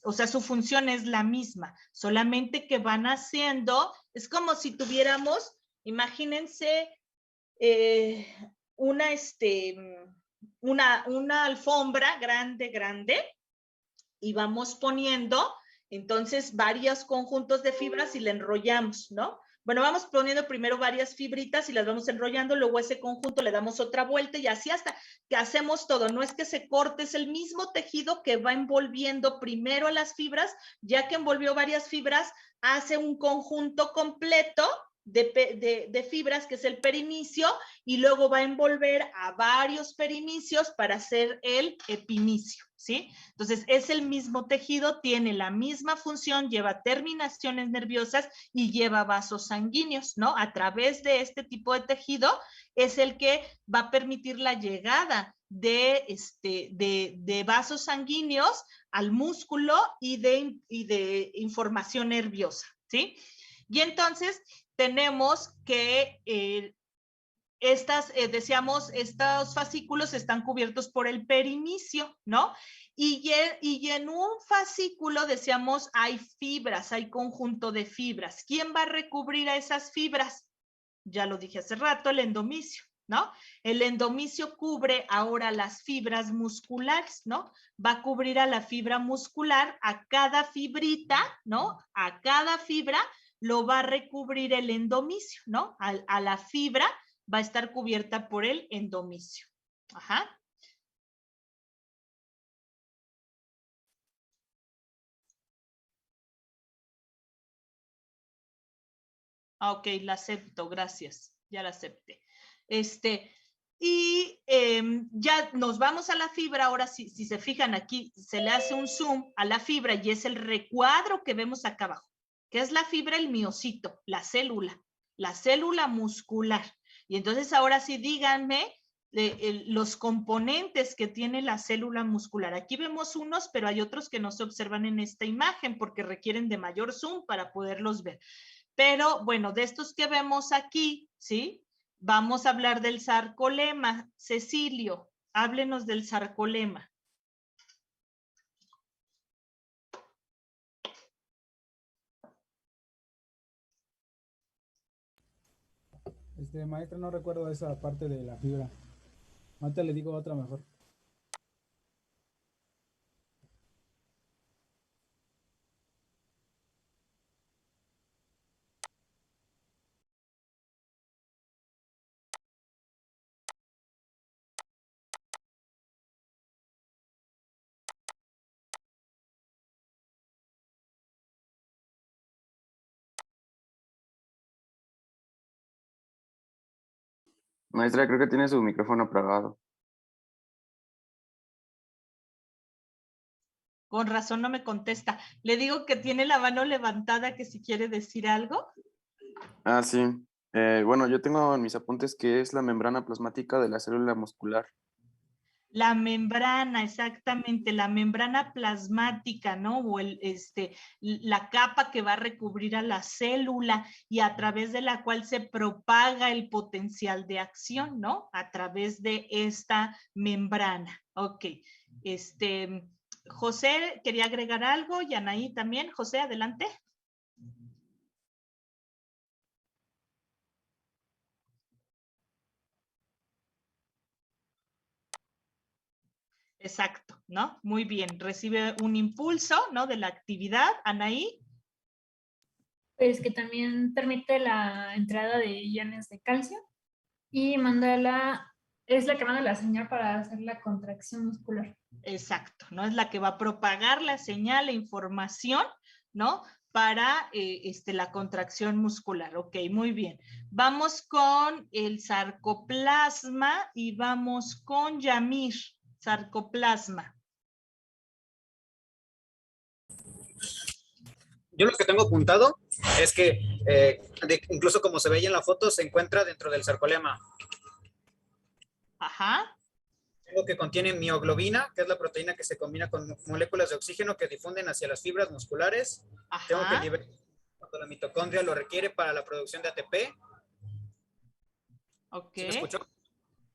o sea, su función es la misma, solamente que van haciendo, es como si tuviéramos, imagínense, una alfombra grande, y vamos poniendo, entonces, varios conjuntos de fibras y la enrollamos, ¿no? Bueno, vamos poniendo primero varias fibritas y las vamos enrollando, luego ese conjunto le damos otra vuelta y así hasta que hacemos todo. No es que se corte, es el mismo tejido que va envolviendo primero las fibras, ya que envolvió varias fibras, hace un conjunto completo de fibras, que es el perimicio, y luego va a envolver a varios perimicios para hacer el epimicio, ¿sí? Entonces, es el mismo tejido, tiene la misma función, lleva terminaciones nerviosas y lleva vasos sanguíneos, ¿no? A través de este tipo de tejido es el que va a permitir la llegada de vasos sanguíneos al músculo y de información nerviosa, ¿sí? Y entonces tenemos que decíamos, estos fascículos están cubiertos por el perimicio, ¿no? Y en un fascículo, decíamos, hay fibras, hay conjunto de fibras. ¿Quién va a recubrir a esas fibras? Ya lo dije hace rato, el endomicio, ¿no? El endomicio cubre ahora las fibras musculares, ¿no? Va a cubrir a la fibra muscular, a cada fibrita, ¿no? A cada fibra lo va a recubrir el endomicio, ¿no? A la fibra va a estar cubierta por el endomicio. Ajá. Ok, la acepto, gracias. Ya la acepté. Y ya nos vamos a la fibra. Ahora, si se fijan aquí, se le hace un zoom a la fibra y es el recuadro que vemos acá abajo. ¿Qué es la fibra? El miocito, la célula muscular. Y entonces ahora sí díganme los componentes que tiene la célula muscular. Aquí vemos unos, pero hay otros que no se observan en esta imagen porque requieren de mayor zoom para poderlos ver. Pero bueno, de estos que vemos aquí, ¿sí? Vamos a hablar del sarcolema. Cecilio, háblenos del sarcolema. Maestra, no recuerdo esa parte de la fibra. Ahorita le digo otra mejor. Maestra, creo que tiene su micrófono apagado. Con razón no me contesta. Le digo que tiene la mano levantada, que si quiere decir algo. Ah, sí. Bueno, yo tengo en mis apuntes que es la membrana plasmática de la célula muscular. La membrana, exactamente, la membrana plasmática, ¿no? O la capa que va a recubrir a la célula y a través de la cual se propaga el potencial de acción, ¿no? A través de esta membrana. Ok. José, ¿quería agregar algo? Y Anaí también. José, adelante. Exacto, ¿no? Muy bien. Recibe un impulso, ¿no? De la actividad. Anaí. Pues que también permite la entrada de iones de calcio y es la que manda la señal para hacer la contracción muscular. Exacto, ¿no? Es la que va a propagar la señal, la información, ¿no? Para la contracción muscular. Ok, muy bien. Vamos con el sarcoplasma y vamos con Yamir. Sarcoplasma. Yo lo que tengo apuntado es que incluso como se ve ahí en la foto, se encuentra dentro del sarcolema. Ajá. Tengo que contiene mioglobina, que es la proteína que se combina con moléculas de oxígeno que difunden hacia las fibras musculares. Ajá. Tengo que liberar cuando la mitocondria lo requiere para la producción de ATP. Ok. ¿Sí me escuchó?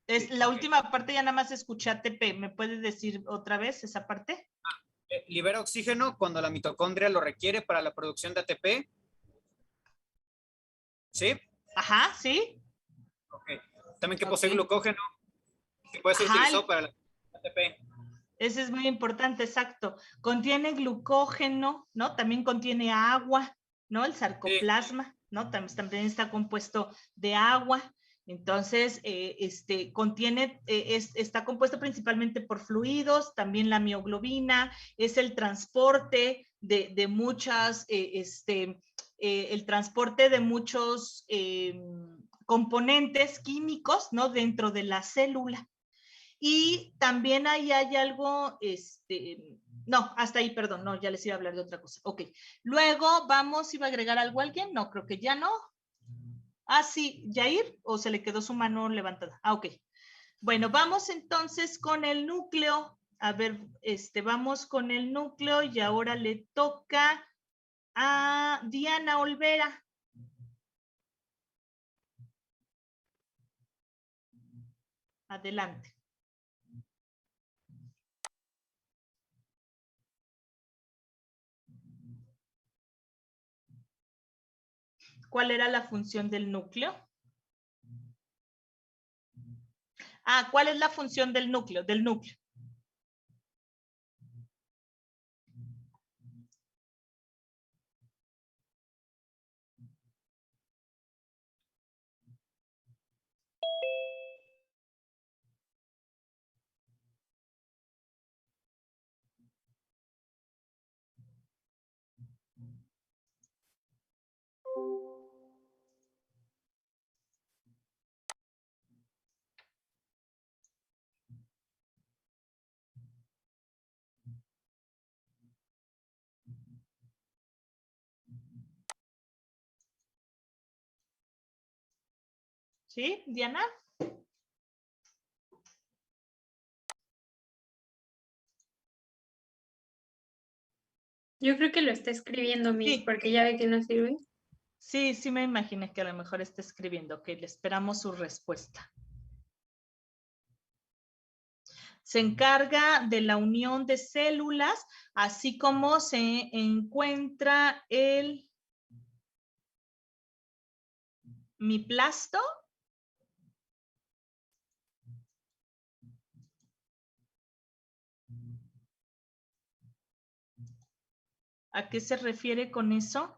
Es la última parte, ya nada más escuché ATP. ¿Me puedes decir otra vez esa parte? Libera oxígeno cuando la mitocondria lo requiere para la producción de ATP. ¿Sí? Ajá, sí. Ok. También que posee glucógeno, que puede ser utilizado para la ATP. Ese es muy importante, exacto. Contiene glucógeno, ¿no? También contiene agua, ¿no? El sarcoplasma, ¿no? También está compuesto de agua. Entonces, está compuesto principalmente por fluidos, también la mioglobina, es el transporte de muchas, el transporte de muchos componentes químicos, ¿no? Dentro de la célula. Y también ahí hay algo, no, hasta ahí, perdón, no, ya les iba a hablar de otra cosa. Ok, luego vamos, ¿iba a agregar algo a alguien? No, creo que ya no. Ah, sí, Yair, o se le quedó su mano levantada. Ah, ok. Bueno, vamos entonces con el núcleo. A ver, vamos con el núcleo y ahora le toca a Diana Olvera. Adelante. ¿Cuál era la función del núcleo? Ah, ¿cuál es la función del núcleo? ¿Sí, Diana? Yo creo que lo está escribiendo, Miss, porque ya ve que no sirve. Sí, sí me imaginé que a lo mejor está escribiendo. Ok, le esperamos su respuesta. Se encarga de la unión de células, así como se encuentra el miplasto. ¿A qué se refiere con eso?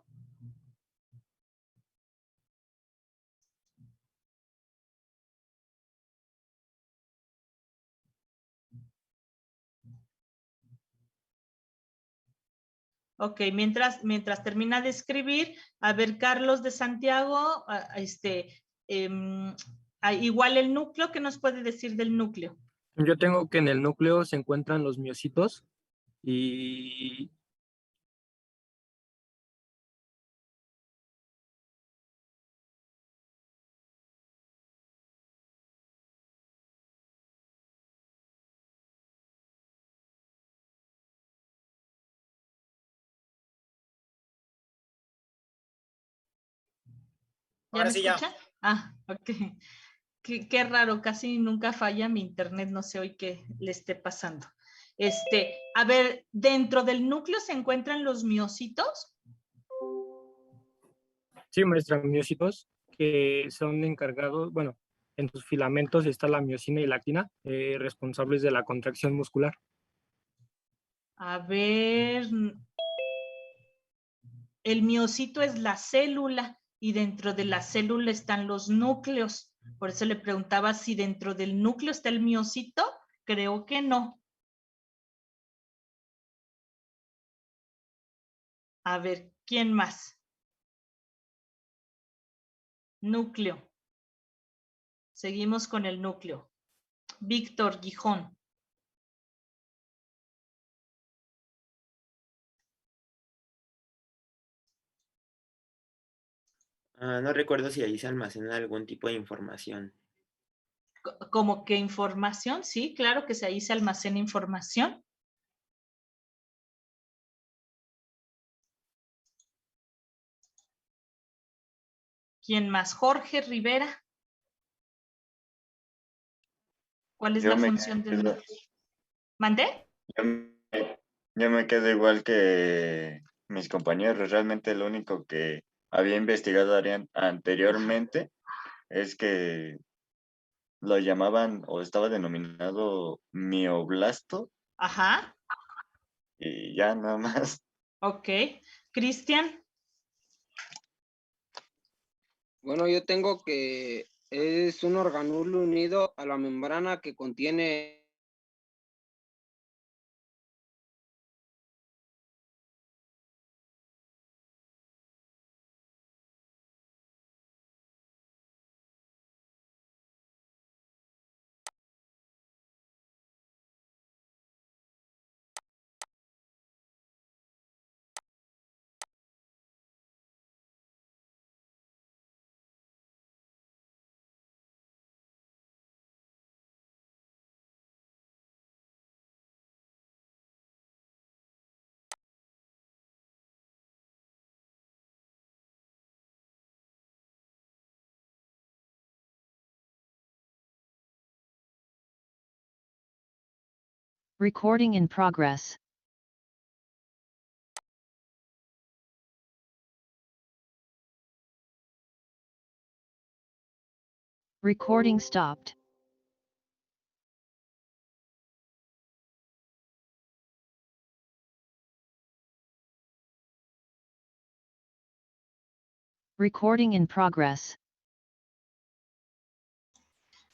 Ok, mientras termina de escribir, a ver, Carlos de Santiago, igual el núcleo, ¿qué nos puede decir del núcleo? Yo tengo que en el núcleo se encuentran los miocitos y ¿Ya Ahora me sí, ya. escucha? Ah, ok. Qué raro, casi nunca falla mi internet, no sé hoy qué le esté pasando. A ver, dentro del núcleo se encuentran los miocitos. sí, maestra, miocitos que son encargados, bueno, en sus filamentos está la miocina y la actina, responsables de la contracción muscular. A ver, el miocito es la célula y dentro de la célula están los núcleos. Por eso le preguntaba si dentro del núcleo está el miocito. Creo que no. A ver, ¿quién más? Núcleo. Seguimos con el núcleo. Víctor Gijón. No recuerdo si ahí se almacena algún tipo de información. ¿Como que información? Sí, claro que ahí se almacena información. ¿Quién más? Jorge Rivera. ¿Cuál es la función del núcleo? ¿Mandé? Yo me quedo igual que mis compañeros. Realmente lo único que había investigado anteriormente es que lo llamaban o estaba denominado mioblasto Ajá. y ya nada más. Ok. Cristian. Bueno, yo tengo que es un organulo unido a la membrana que contiene Recording in progress. Recording stopped. Recording in progress.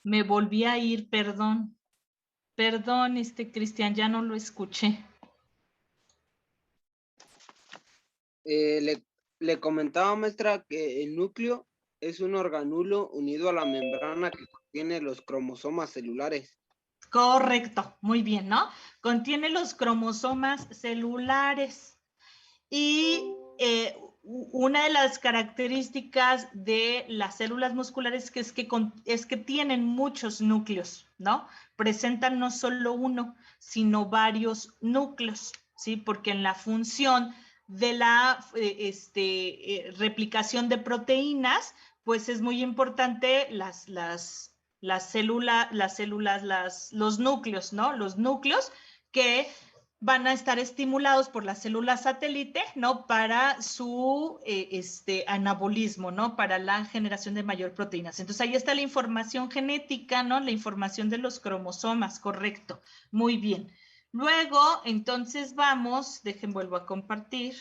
Me volví a ir, perdón. Perdón, Cristian, ya no lo escuché. Le comentaba, maestra, que el núcleo es un organulo unido a la membrana que contiene los cromosomas celulares. Correcto, muy bien, ¿no? Contiene los cromosomas celulares. Y una de las características de las células musculares es que tienen muchos núcleos, ¿no? Presentan no solo uno, sino varios núcleos, ¿sí? Porque en la función de la replicación de proteínas, pues es muy importante los núcleos, ¿no? Los núcleos que van a estar estimulados por las células satélite, ¿no? Para su anabolismo, ¿no? Para la generación de mayor proteínas. Entonces, ahí está la información genética, ¿no? La información de los cromosomas, correcto. Muy bien. Luego, entonces vamos, vuelvo a compartir.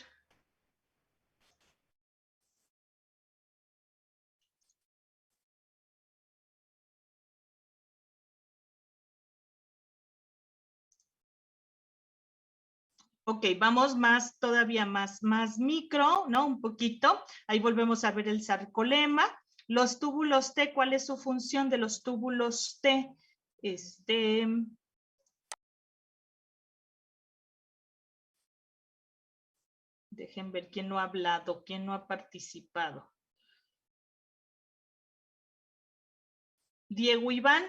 Ok, vamos todavía más micro, ¿no? Un poquito. Ahí volvemos a ver el sarcolema. Los túbulos T, ¿cuál es su función de los túbulos T? Dejen ver quién no ha hablado, quién no ha participado. Diego Iván.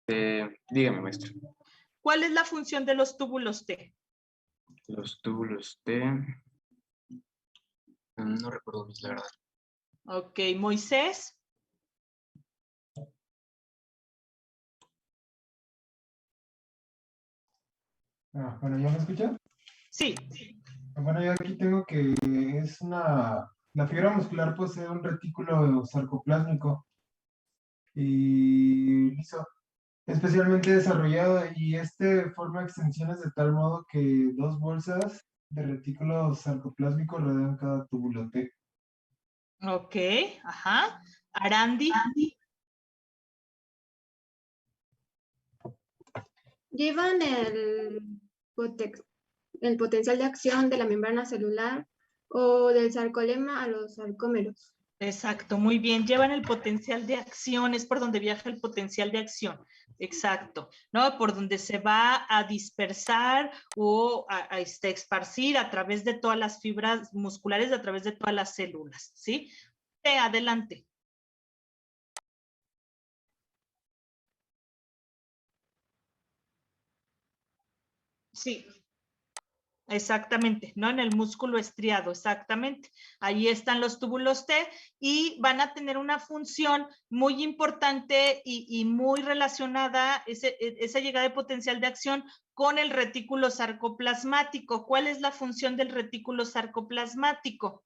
Dígame, maestro. ¿Cuál es la función de los túbulos T? Los túbulos T. No recuerdo bien, la verdad. Ok, Moisés. Bueno, ¿ya me escuchan? Sí. Bueno, yo aquí tengo que la fibra muscular posee un retículo sarcoplásmico y liso, especialmente desarrollado, y forma extensiones de tal modo que dos bolsas de retículo sarcoplásmico rodean cada túbulo T. Ok, ajá. Arandi. Llevan el potencial de acción de la membrana celular o del sarcolema a los sarcómeros. Exacto, muy bien. Llevan el potencial de acción, es por donde viaja el potencial de acción. Exacto, ¿no? Por donde se va a dispersar o a esparcir a través de todas las fibras musculares, a través de todas las células, ¿sí? Adelante. Sí. Exactamente, ¿no? En el músculo estriado, exactamente. Ahí están los túbulos T y van a tener una función muy importante y muy relacionada, esa llegada de potencial de acción con el retículo sarcoplasmático. ¿Cuál es la función del retículo sarcoplasmático?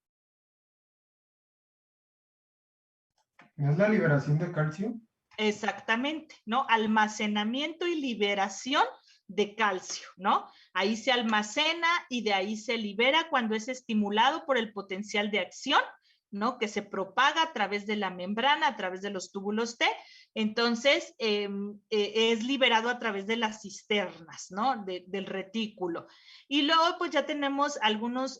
¿Es la liberación de calcio? Exactamente, ¿no? Almacenamiento y liberación de calcio, ¿no? Ahí se almacena y de ahí se libera cuando es estimulado por el potencial de acción, ¿no? Que se propaga a través de la membrana, a través de los túbulos T. Entonces, es liberado a través de las cisternas, ¿no? Del retículo. Y luego, pues ya tenemos algunos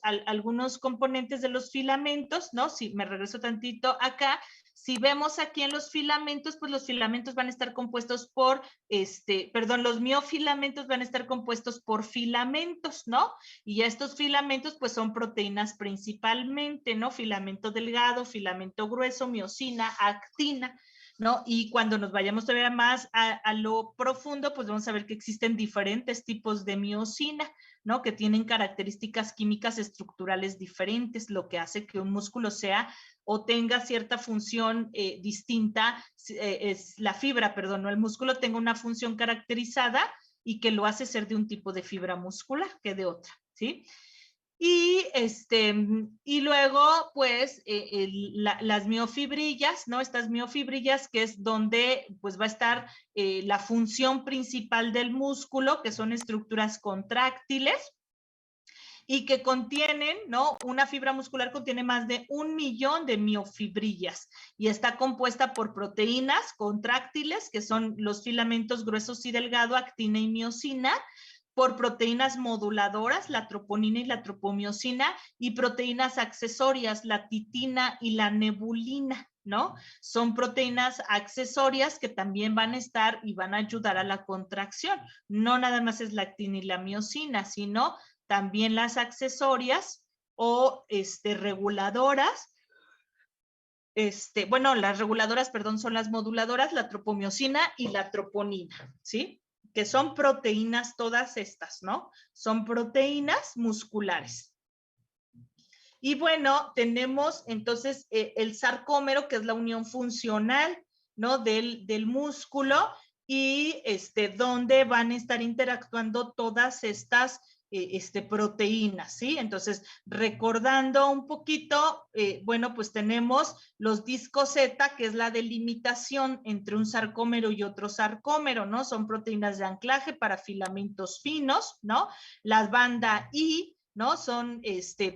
componentes de los filamentos, ¿no? Si me regreso tantito acá, si vemos aquí en los filamentos, pues los filamentos van a estar compuestos por, los miofilamentos van a estar compuestos por filamentos, ¿no? Y estos filamentos, pues son proteínas principalmente, ¿no? Filamento delgado, filamento grueso, miosina, actina, ¿no? Y cuando nos vayamos todavía más a lo profundo, pues vamos a ver que existen diferentes tipos de miosina, ¿no? Que tienen características químicas estructurales diferentes, lo que hace que un músculo sea o tenga cierta función distinta, es la fibra, perdón, no el músculo tenga una función caracterizada y que lo hace ser de un tipo de fibra muscular que de otra, ¿sí? Y luego, pues, las miofibrillas, ¿no? Estas miofibrillas, que es donde, pues, va a estar la función principal del músculo, que son estructuras contráctiles. y que contienen, ¿no? Una fibra muscular contiene más de 1 millón de miofibrillas y está compuesta por proteínas contráctiles, que son los filamentos gruesos y delgado, actina y miosina, por proteínas moduladoras, la troponina y la tropomiosina, y proteínas accesorias, la titina y la nebulina, ¿no? Son proteínas accesorias que también van a estar y van a ayudar a la contracción. No nada más es la actina y la miosina, sino también las accesorias o reguladoras. Bueno, las reguladoras, perdón, son las moduladoras, la tropomiosina y la troponina, ¿sí? Que son proteínas todas estas, ¿no? Son proteínas musculares. Y bueno, tenemos entonces el sarcómero, que es la unión funcional, ¿no? Del músculo y donde van a estar interactuando todas estas proteínas, ¿sí? Entonces, recordando un poquito, bueno, pues tenemos los discos Z, que es la delimitación entre un sarcómero y otro sarcómero, ¿no? Son proteínas de anclaje para filamentos finos, ¿no? Las banda I, ¿no? Son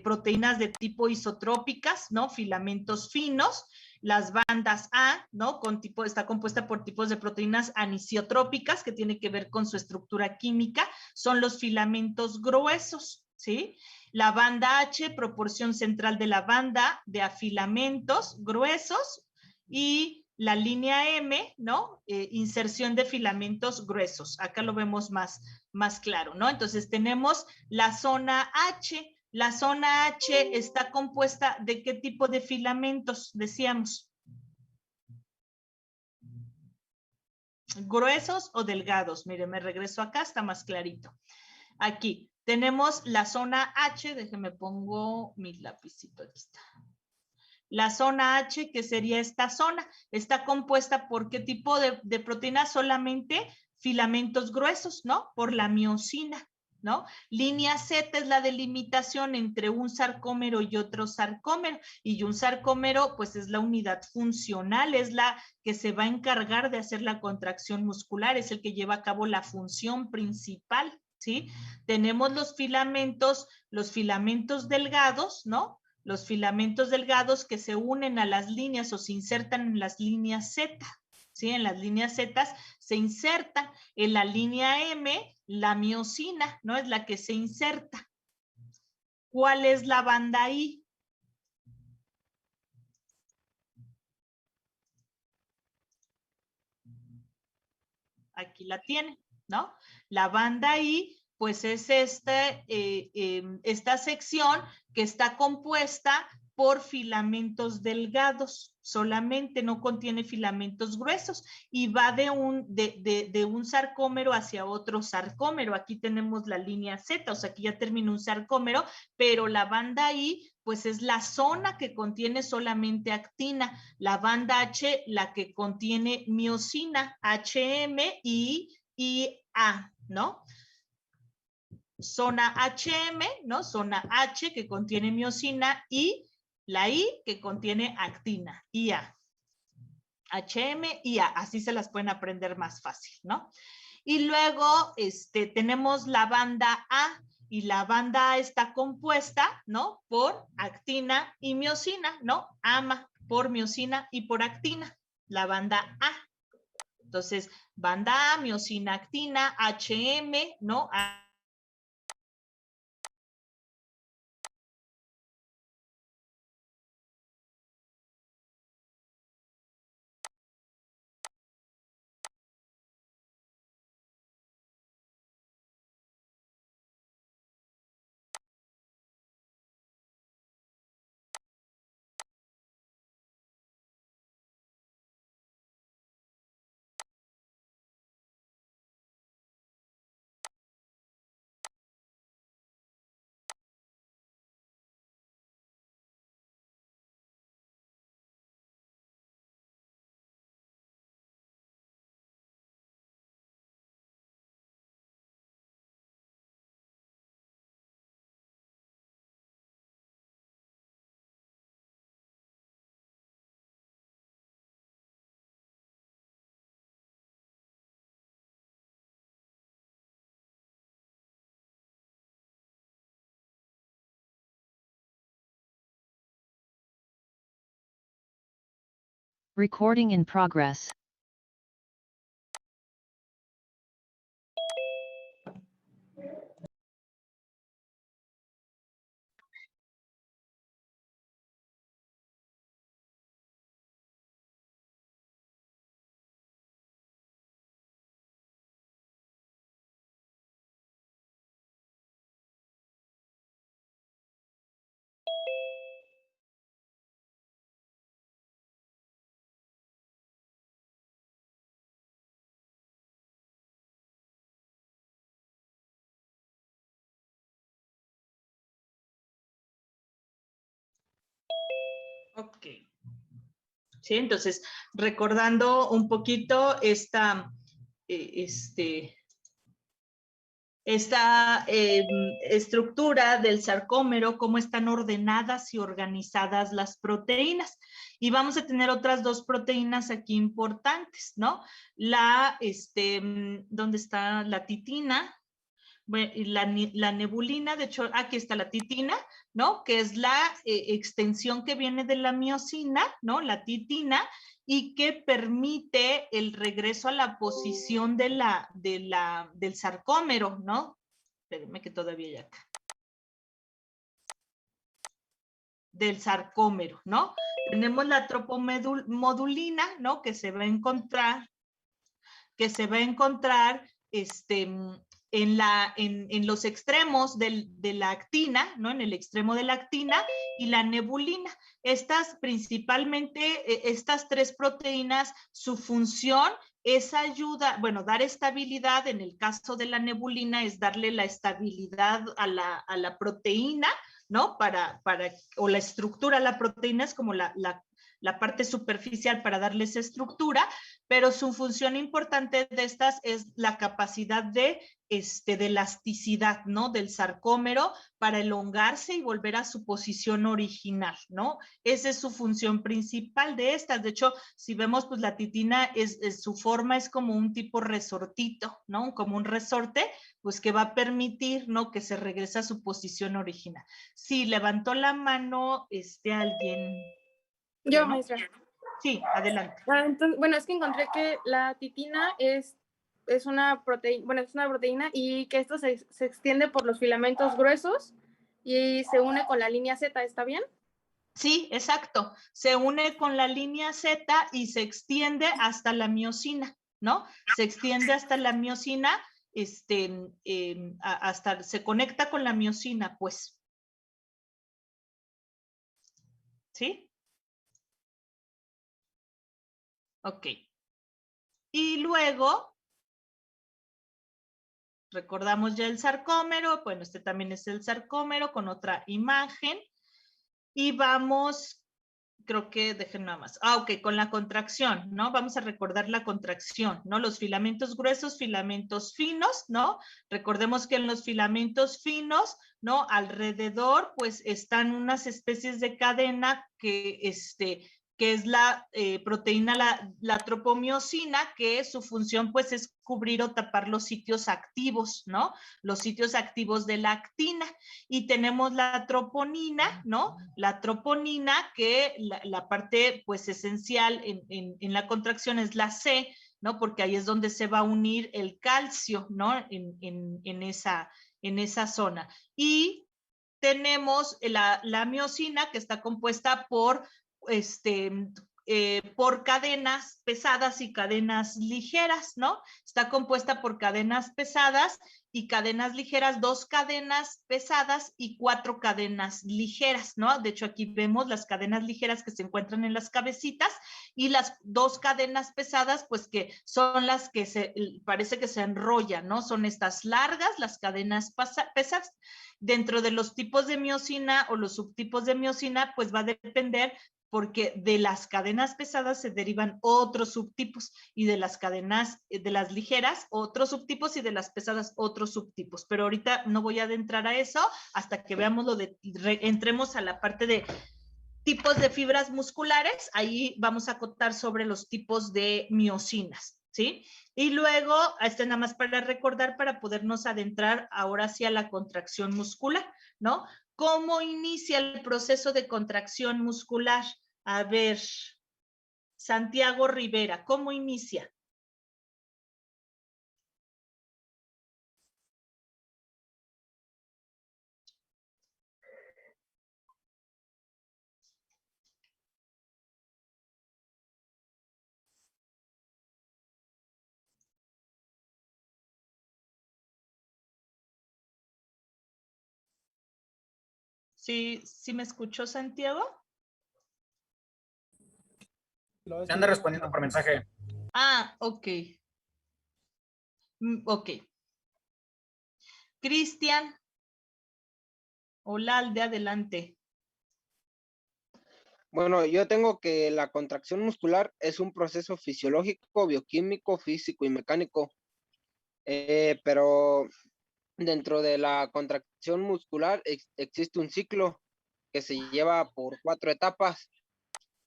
proteínas de tipo isotrópicas, ¿no? Filamentos finos. Las bandas A, ¿no? Está compuesta por tipos de proteínas anisotrópicas, que tiene que ver con su estructura química, son los filamentos gruesos, ¿sí? La banda H, proporción central de la banda de afilamentos gruesos, y la línea M, ¿no? Inserción de filamentos gruesos. Acá lo vemos más claro, ¿no? Entonces tenemos la zona H. La zona H está compuesta de ¿qué tipo de filamentos? Decíamos. ¿Gruesos o delgados? Mire, me regreso acá, está más clarito. Aquí tenemos la zona H, déjeme pongo mi lapicito, aquí está. La zona H, que sería esta zona, está compuesta por ¿qué tipo de proteínas? Solamente filamentos gruesos, ¿no? Por la miosina, ¿no? Línea Z es la delimitación entre un sarcómero y otro sarcómero, y un sarcómero pues es la unidad funcional, es la que se va a encargar de hacer la contracción muscular, es el que lleva a cabo la función principal, ¿sí? Tenemos los filamentos delgados, ¿no? Los filamentos delgados que se unen a las líneas o se insertan en las líneas Z, ¿sí? En las líneas Z se insertan. En la línea M, la miosina, ¿no? Es la que se inserta. ¿Cuál es la banda I? Aquí la tiene, ¿no? La banda I, pues es esta sección que está compuesta por filamentos delgados, solamente no contiene filamentos gruesos y va de un sarcómero hacia otro sarcómero. Aquí tenemos la línea Z, o sea, aquí ya terminó un sarcómero, pero la banda I, pues es la zona que contiene solamente actina, la banda H, la que contiene miosina, HM y IA, ¿no? Zona HM, ¿no? Zona H que contiene miosina y la I que contiene actina, IA. HM, IA, así se las pueden aprender más fácil, ¿no? Y luego tenemos la banda A, y la banda A está compuesta, ¿no? Por actina y miosina, ¿no? AMA, por miosina y por actina, la banda A. Entonces, banda A, miosina, actina, HM, ¿no? Recording in progress. Ok. Sí, entonces, recordando un poquito esta estructura del sarcómero, cómo están ordenadas y organizadas las proteínas. Y vamos a tener otras dos proteínas aquí importantes, ¿no? ¿Dónde está la titina? La nebulina, de hecho, aquí está la titina, ¿no? Que es la extensión que viene de la miosina, ¿no? La titina, y que permite el regreso a la posición del sarcómero, ¿no? Espérenme que todavía hay acá. Del sarcómero, ¿no? Tenemos la tropomodulina, ¿no? Que se va a encontrar en los extremos de la actina, ¿no? En el extremo de la actina y la nebulina. Estas principalmente, estas tres proteínas, su función es dar estabilidad. En el caso de la nebulina es darle la estabilidad a la proteína, ¿no? O la estructura a la proteína es como la parte superficial para darle esa estructura, pero su función importante de estas es la capacidad de elasticidad, ¿no? Del sarcómero para elongarse y volver a su posición original, ¿no? Esa es su función principal de estas. De hecho, si vemos, pues la titina, su forma es como un tipo resortito, ¿no? Como un resorte, pues que va a permitir, ¿no? Que se regrese a su posición original. Sí, levantó la mano alguien. Yo, ¿no? maestra. Sí, adelante. Entonces, bueno, es que encontré que la titina es una proteína y que esto se extiende por los filamentos gruesos y se une con la línea Z, ¿está bien? Sí, exacto. Se une con la línea Z y se extiende hasta la miosina, ¿no? Se extiende hasta la miosina, hasta se conecta con la miosina, pues. ¿Sí? Ok. Y luego, recordamos ya el sarcómero. Bueno, este también es el sarcómero con otra imagen. Y vamos, creo que dejen nada más. Ok, con la contracción, ¿no? Vamos a recordar la contracción, ¿no? Los filamentos gruesos, filamentos finos, ¿no? Recordemos que en los filamentos finos, ¿no? Alrededor, pues, están unas especies de cadena que es la proteína, la tropomiosina, que su función, pues, es cubrir o tapar los sitios activos, ¿no? Los sitios activos de la actina. Y tenemos la troponina, ¿no? La troponina, que la parte, pues, esencial en la contracción es la C, ¿no? Porque ahí es donde se va a unir el calcio, ¿no? En esa zona. Y tenemos la miosina, que está compuesta por cadenas pesadas y cadenas ligeras, ¿no? Está compuesta por cadenas pesadas y cadenas ligeras, 2 cadenas pesadas y 4 cadenas ligeras, ¿no? De hecho, aquí vemos las cadenas ligeras que se encuentran en las cabecitas y las 2 cadenas pesadas, pues que son las que parece que se enrollan, ¿no? Son estas largas, las cadenas pesadas. Dentro de los tipos de miosina o los subtipos de miosina, pues va a depender, porque de las cadenas pesadas se derivan otros subtipos y de las ligeras otros subtipos y de las pesadas otros subtipos. Pero ahorita no voy a adentrar a eso hasta que veamos entremos a la parte de tipos de fibras musculares. Ahí vamos a acotar sobre los tipos de miosinas, ¿sí? Y luego, nada más para recordar, para podernos adentrar ahora hacia la contracción muscular, ¿no? ¿Cómo inicia el proceso de contracción muscular? A ver, Santiago Rivera, ¿cómo inicia? ¿Sí me escuchó, Santiago? Se anda respondiendo por mensaje. Ah, ok. Ok. Cristian Olalde, adelante. Bueno, yo tengo que la contracción muscular es un proceso fisiológico, bioquímico, físico y mecánico. Pero dentro de la contracción muscular existe un ciclo que se lleva por 4 etapas.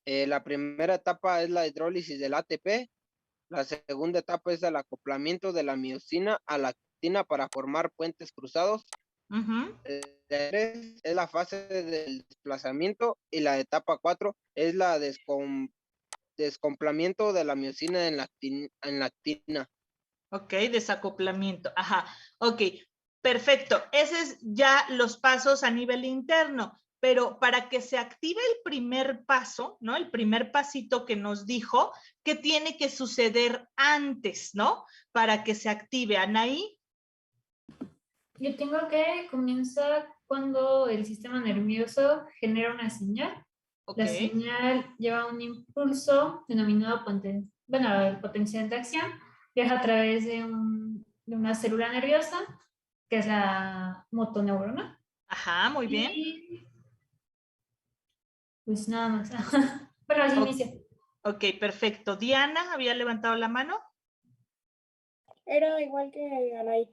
La primera etapa es la hidrólisis del ATP. La segunda etapa es el acoplamiento de la miosina a la actina para formar puentes cruzados. La 3 es la fase del desplazamiento y la etapa 4 es la descomplamiento de la miosina en la actina. Ok, desacoplamiento. Ajá, ok, perfecto. Ese es ya los pasos a nivel interno, pero para que se active el primer paso, ¿no? El primer pasito que nos dijo, ¿qué tiene que suceder antes, ¿no? Para que se active. Anaí. Yo tengo que comenzar cuando el sistema nervioso genera una señal. Ok. La señal lleva un impulso denominado el potencial de acción. Viaja a través de una célula nerviosa, que es la motoneurona. Ajá, muy bien. Y pues nada más. Bueno, así inicia. Ok, perfecto. Diana, ¿había levantado la mano? Era igual que Anaí.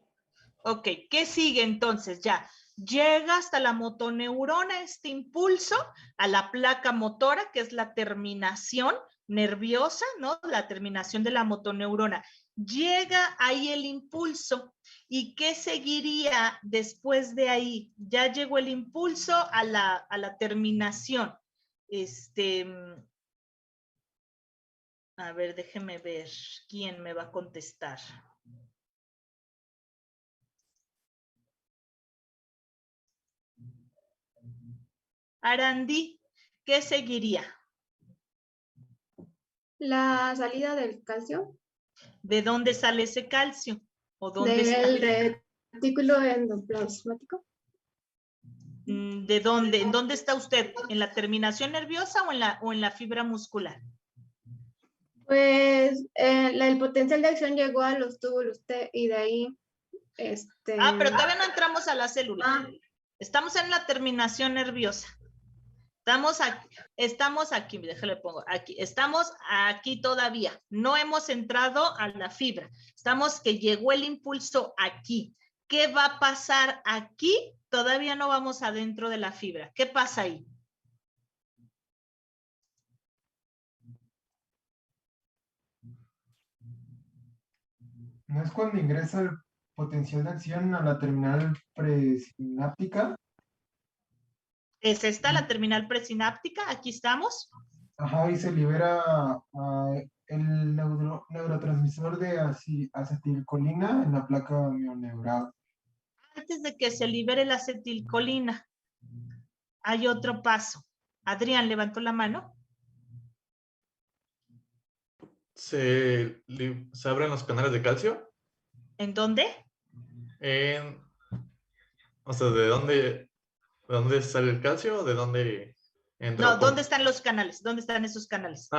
Ok, ¿qué sigue entonces? Ya llega hasta la motoneurona este impulso a la placa motora, que es la terminación nerviosa, ¿no? La terminación de la motoneurona. Llega ahí el impulso. ¿Y qué seguiría después de ahí? Ya llegó el impulso a la terminación. A ver, déjeme ver quién me va a contestar. Arandi, ¿qué seguiría? La salida del calcio. ¿De dónde sale ese calcio? ¿O dónde está? Del retículo endoplasmático. ¿De dónde? ¿En dónde está usted? ¿En la terminación nerviosa o en la fibra muscular? Pues el potencial de acción llegó a los túbulos T y de ahí Ah, pero todavía no entramos a la célula. Estamos en la terminación nerviosa. Estamos aquí, déjale pongo aquí. Estamos aquí todavía. No hemos entrado a la fibra. Estamos que llegó el impulso aquí. ¿Qué va a pasar aquí? Todavía no vamos adentro de la fibra. ¿Qué pasa ahí? ¿No es cuando ingresa el potencial de acción a la terminal presináptica? ¿Es esta la terminal presináptica? Aquí estamos. Ajá, y se libera el neurotransmisor de acetilcolina en la placa mioneural. Antes de que se libere la acetilcolina, hay otro paso. Adrián, ¿levantó la mano? ¿Se abren los canales de calcio? ¿En dónde? O sea, ¿de dónde sale el calcio o de dónde entra? No, ¿dónde están los canales? ¿Dónde están esos canales?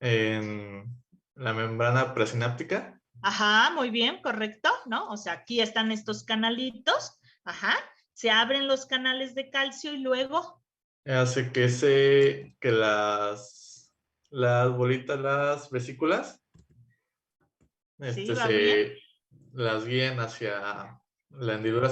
En la membrana presináptica. Ajá, muy bien, correcto, ¿no? O sea, aquí están estos canalitos, ajá, se abren los canales de calcio y luego... Hace que las bolitas, las vesículas, Sí, va bien. las guíen hacia la hendidura,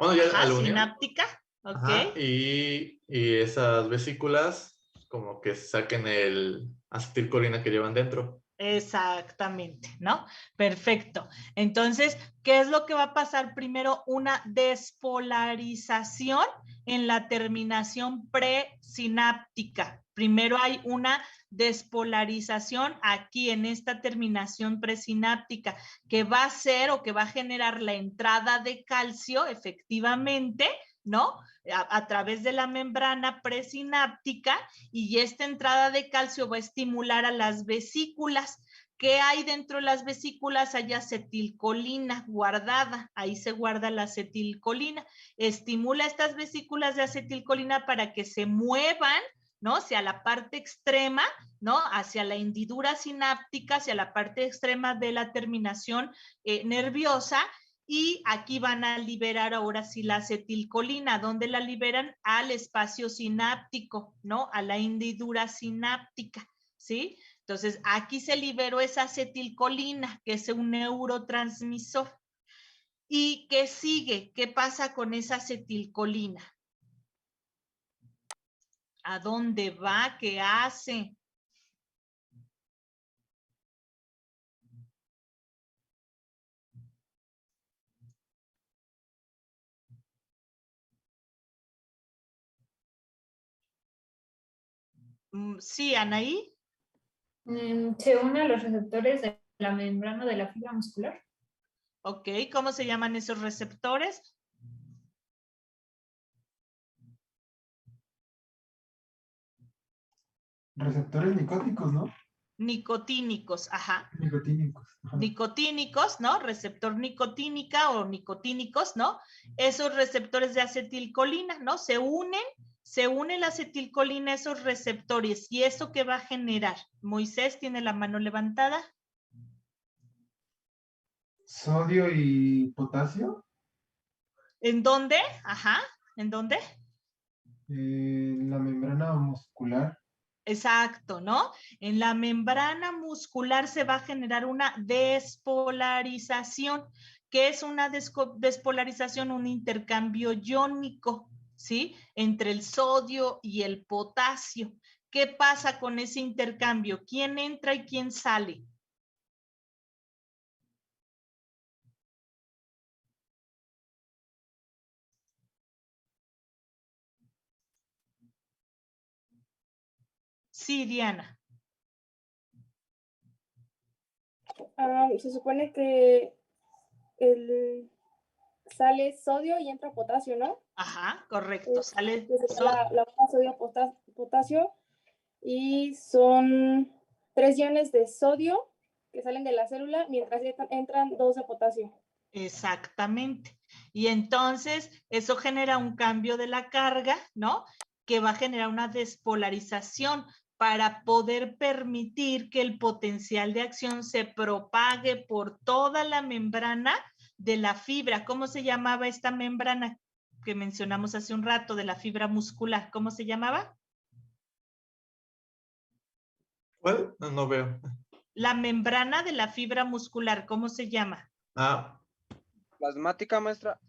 bueno, ya Ajá, al unión. sináptica, ok. Ajá, y esas vesículas como que saquen el acetilcolina que llevan dentro. Exactamente, ¿no? Perfecto. Entonces, ¿qué es lo que va a pasar primero? Una despolarización en la terminación presináptica. Primero hay una despolarización aquí en esta terminación presináptica que va a ser o que va a generar la entrada de calcio, efectivamente, ¿no? A través de la membrana presináptica, y esta entrada de calcio va a estimular a las vesículas. ¿Qué hay dentro de las vesículas? Hay acetilcolina guardada, ahí se guarda la acetilcolina. Estimula estas vesículas de acetilcolina para que se muevan, ¿no? Hacia la parte extrema, ¿no? Hacia la hendidura sináptica, hacia la parte extrema de la terminación nerviosa. Y aquí van a liberar ahora sí la acetilcolina. ¿Dónde la liberan? Al espacio sináptico, ¿no? A la hendidura sináptica, ¿sí? Entonces, aquí se liberó esa acetilcolina, que es un neurotransmisor. ¿Y qué sigue? ¿Qué pasa con esa acetilcolina? ¿A dónde va? ¿Qué hace? Sí, Anaí. Se une a los receptores de la membrana de la fibra muscular. Ok, ¿cómo se llaman esos receptores? Receptores nicóticos, ¿no? Nicotínicos, ajá. Nicotínicos. Ajá. Nicotínicos, ¿no? Receptor nicotínica o nicotínicos, ¿no? Esos receptores de acetilcolina, ¿no? Se une la acetilcolina a esos receptores. ¿Y eso qué va a generar? Moisés tiene la mano levantada. Sodio y potasio. ¿En dónde? Ajá, ¿en dónde? En la membrana muscular. Exacto, ¿no? En la membrana muscular se va a generar una despolarización. ¿Qué es una despolarización? Un intercambio iónico, ¿sí? Entre el sodio y el potasio. ¿Qué pasa con ese intercambio? ¿Quién entra y quién sale? Sí, Diana. Se supone que sale sodio y entra potasio, ¿no? Ajá, correcto. Sale la sodio, potasio, y son 3 iones de sodio que salen de la célula, mientras entran 2 de potasio. Exactamente. Y entonces eso genera un cambio de la carga, ¿no? Que va a generar una despolarización para poder permitir que el potencial de acción se propague por toda la membrana de la fibra. ¿Cómo se llamaba esta membrana que mencionamos hace un rato de la fibra muscular? ¿Cómo se llamaba? ¿Cuál? No veo. La membrana de la fibra muscular, ¿cómo se llama? Plasmática, maestra.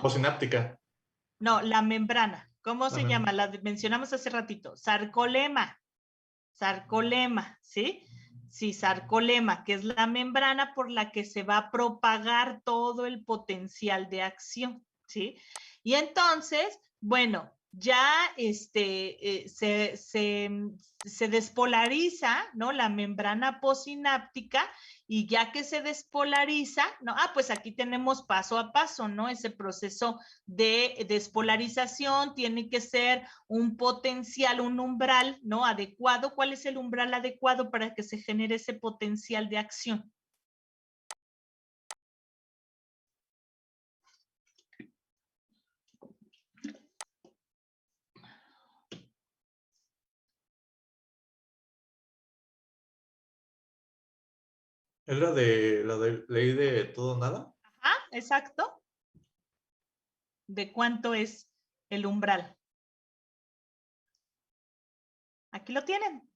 Posináptica. No, la membrana. ¿Cómo se llama? La mencionamos hace ratito. Sarcolema. Sarcolema, ¿sí? Sí, sarcolema, que es la membrana por la que se va a propagar todo el potencial de acción, ¿sí? Y entonces, bueno, ya se despolariza, ¿no? La membrana posináptica, y ya que se despolariza, ¿no? Pues aquí tenemos paso a paso, ¿no? Ese proceso de despolarización tiene que ser un potencial, un umbral, ¿no? Adecuado. ¿Cuál es el umbral adecuado para que se genere ese potencial de acción? ¿Es la de ley de todo o nada? Ajá, exacto. ¿De cuánto es el umbral? Aquí lo tienen.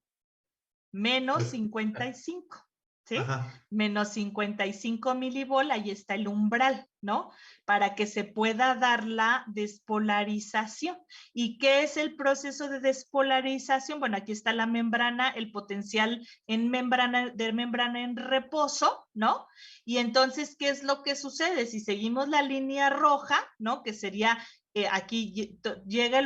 Menos 55. ¿sí? Ajá. Menos 55 milivol, ahí está el umbral, ¿no? Para que se pueda dar la despolarización. ¿Y qué es el proceso de despolarización? Bueno, aquí está la membrana, el potencial en membrana, de membrana en reposo, ¿no? Y entonces, ¿qué es lo que sucede? Si seguimos la línea roja, ¿no? Que sería aquí llega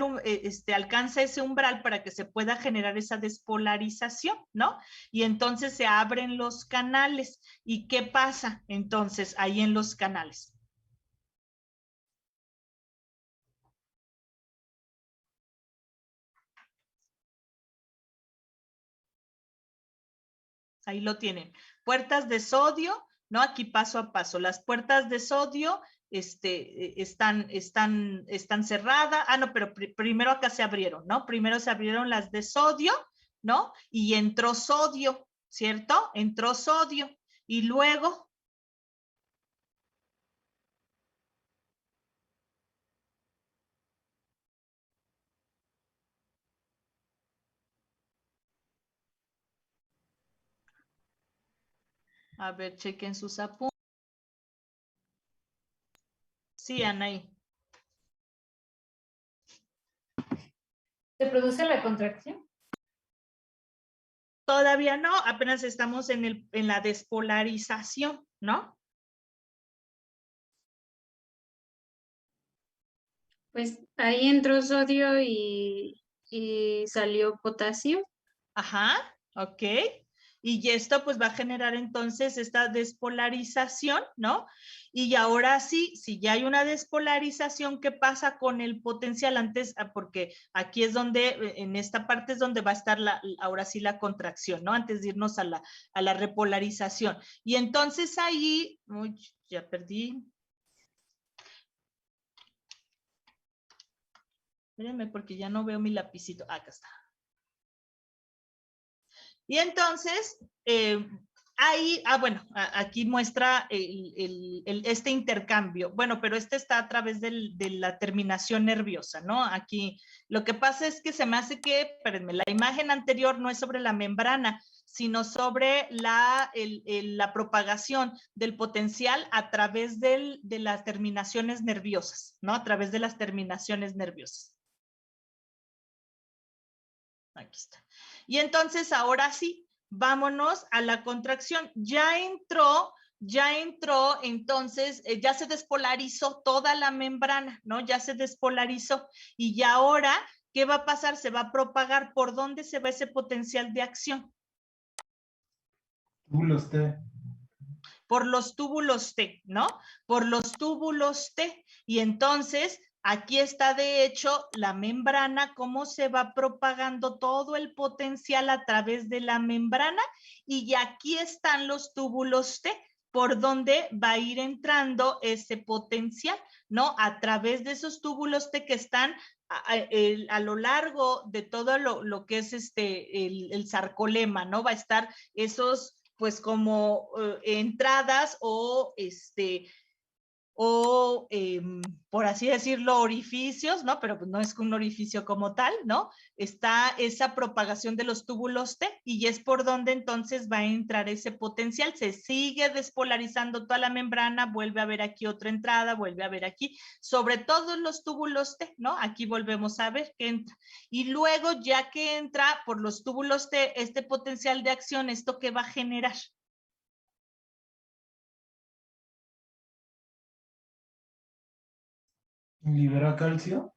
alcanza ese umbral para que se pueda generar esa despolarización, ¿no? Y entonces se abren los canales. ¿Y qué pasa entonces ahí en los canales? Ahí lo tienen. Puertas de sodio, ¿no? Aquí paso a paso. Las puertas de sodio están cerradas. Ah, no, pero primero acá se abrieron, ¿no? Primero se abrieron las de sodio, ¿no? Y entró sodio, ¿cierto? Entró sodio. Y luego... A ver, chequen sus apuntes. Sí, Anaí. ¿Se produce la contracción? Todavía no, apenas estamos en la despolarización, ¿no? Pues ahí entró sodio y salió potasio. Ajá, ok. Y esto pues va a generar entonces esta despolarización, ¿no? Y ahora sí, si ya hay una despolarización, ¿qué pasa con el potencial antes? Porque aquí es donde, en esta parte es donde va a estar ahora sí la contracción, ¿no? Antes de irnos a la repolarización. Y entonces ahí, uy, ya perdí. Espérenme porque ya no veo mi lapicito. Acá está. Y entonces, ahí, bueno, aquí muestra este intercambio. Bueno, pero este está a través de la terminación nerviosa, ¿no? Aquí lo que pasa es que se me hace que, espérenme, la imagen anterior no es sobre la membrana, sino sobre la propagación del potencial a través de las terminaciones nerviosas, ¿no? A través de las terminaciones nerviosas. Aquí está. Y entonces ahora sí, vámonos a la contracción. Ya entró, entonces ya se despolarizó toda la membrana, ¿no? Ya se despolarizó. Y ya ahora, ¿qué va a pasar? Se va a propagar. ¿Por dónde se va ese potencial de acción? Túbulos T. Por los túbulos T, ¿no? Por los túbulos T. Y entonces... Aquí está, de hecho, la membrana, cómo se va propagando todo el potencial a través de la membrana. Y aquí están los túbulos T, por donde va a ir entrando ese potencial, ¿no? A través de esos túbulos T que están a lo largo de todo lo que es el sarcolema, ¿no? Va a estar esos, pues, como entradas o por así decirlo, orificios, ¿no? Pero pues no es un orificio como tal, ¿no? Está esa propagación de los túbulos T y es por donde entonces va a entrar ese potencial. Se sigue despolarizando toda la membrana, vuelve a haber aquí otra entrada, vuelve a haber aquí, sobre todos los túbulos T, ¿no? Aquí volvemos a ver que entra. Y luego, ya que entra por los túbulos T, este potencial de acción, ¿esto qué va a generar? ¿Libera calcio?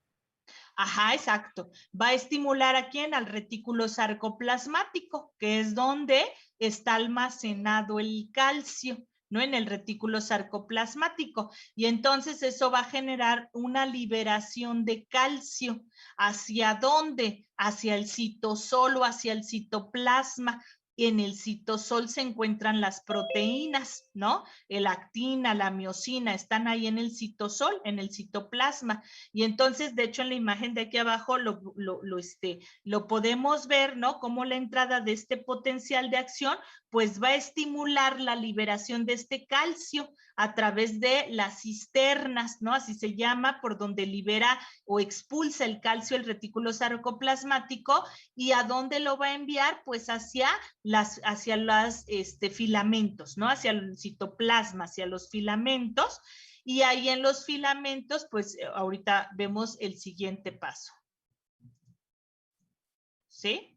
Ajá, exacto. Va a estimular a quién? Al retículo sarcoplasmático, que es donde está almacenado el calcio, ¿no? En el retículo sarcoplasmático. Y entonces eso va a generar una liberación de calcio. ¿Hacia dónde? Hacia el citosol o hacia el citoplasma. En el citosol se encuentran las proteínas, ¿no? La actina, la miosina, están ahí en el citosol, en el citoplasma. Y entonces, de hecho, en la imagen de aquí abajo lo podemos ver, ¿no? Como la entrada de este potencial de acción, pues va a estimular la liberación de este calcio a través de las cisternas, ¿no? Así se llama, por donde libera o expulsa el calcio el retículo sarcoplasmático. ¿Y a dónde lo va a enviar? Pues hacia hacia los filamentos, ¿no? Hacia el citoplasma, hacia los filamentos. Y ahí en los filamentos, pues ahorita vemos el siguiente paso. ¿Sí?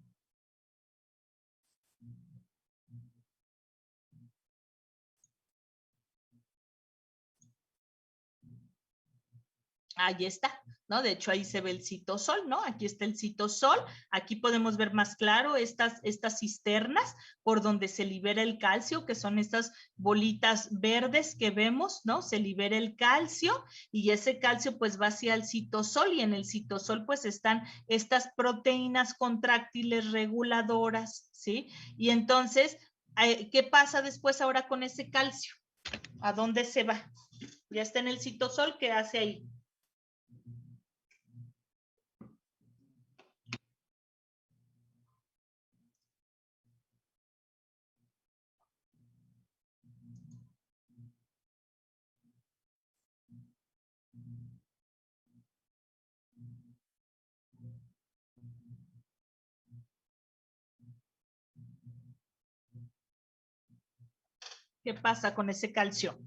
Ahí está, ¿no? De hecho, ahí se ve el citosol, ¿no? Aquí está el citosol. Aquí podemos ver más claro estas cisternas por donde se libera el calcio, que son estas bolitas verdes que vemos, ¿no? Se libera el calcio y ese calcio pues va hacia el citosol y en el citosol pues están estas proteínas contráctiles reguladoras, ¿sí? Y entonces, ¿qué pasa después ahora con ese calcio? ¿A dónde se va? Ya está en el citosol, ¿qué hace ahí? ¿Qué pasa con ese calcio?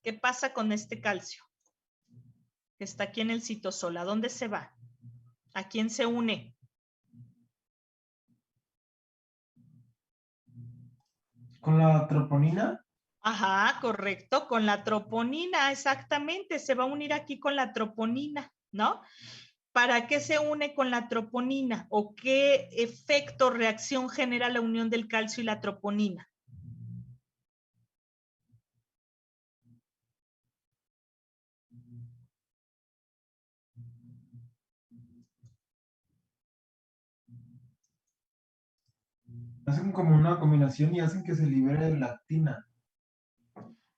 ¿Qué pasa con este calcio? Que está aquí en el citosol. ¿A dónde se va? ¿A quién se une? ¿Con la troponina? Ajá, correcto, con la troponina, exactamente. Se va a unir aquí con la troponina, ¿no? ¿Para qué se une con la troponina? ¿O qué efecto, reacción genera la unión del calcio y la troponina? Hacen como una combinación y hacen que se libere lactina.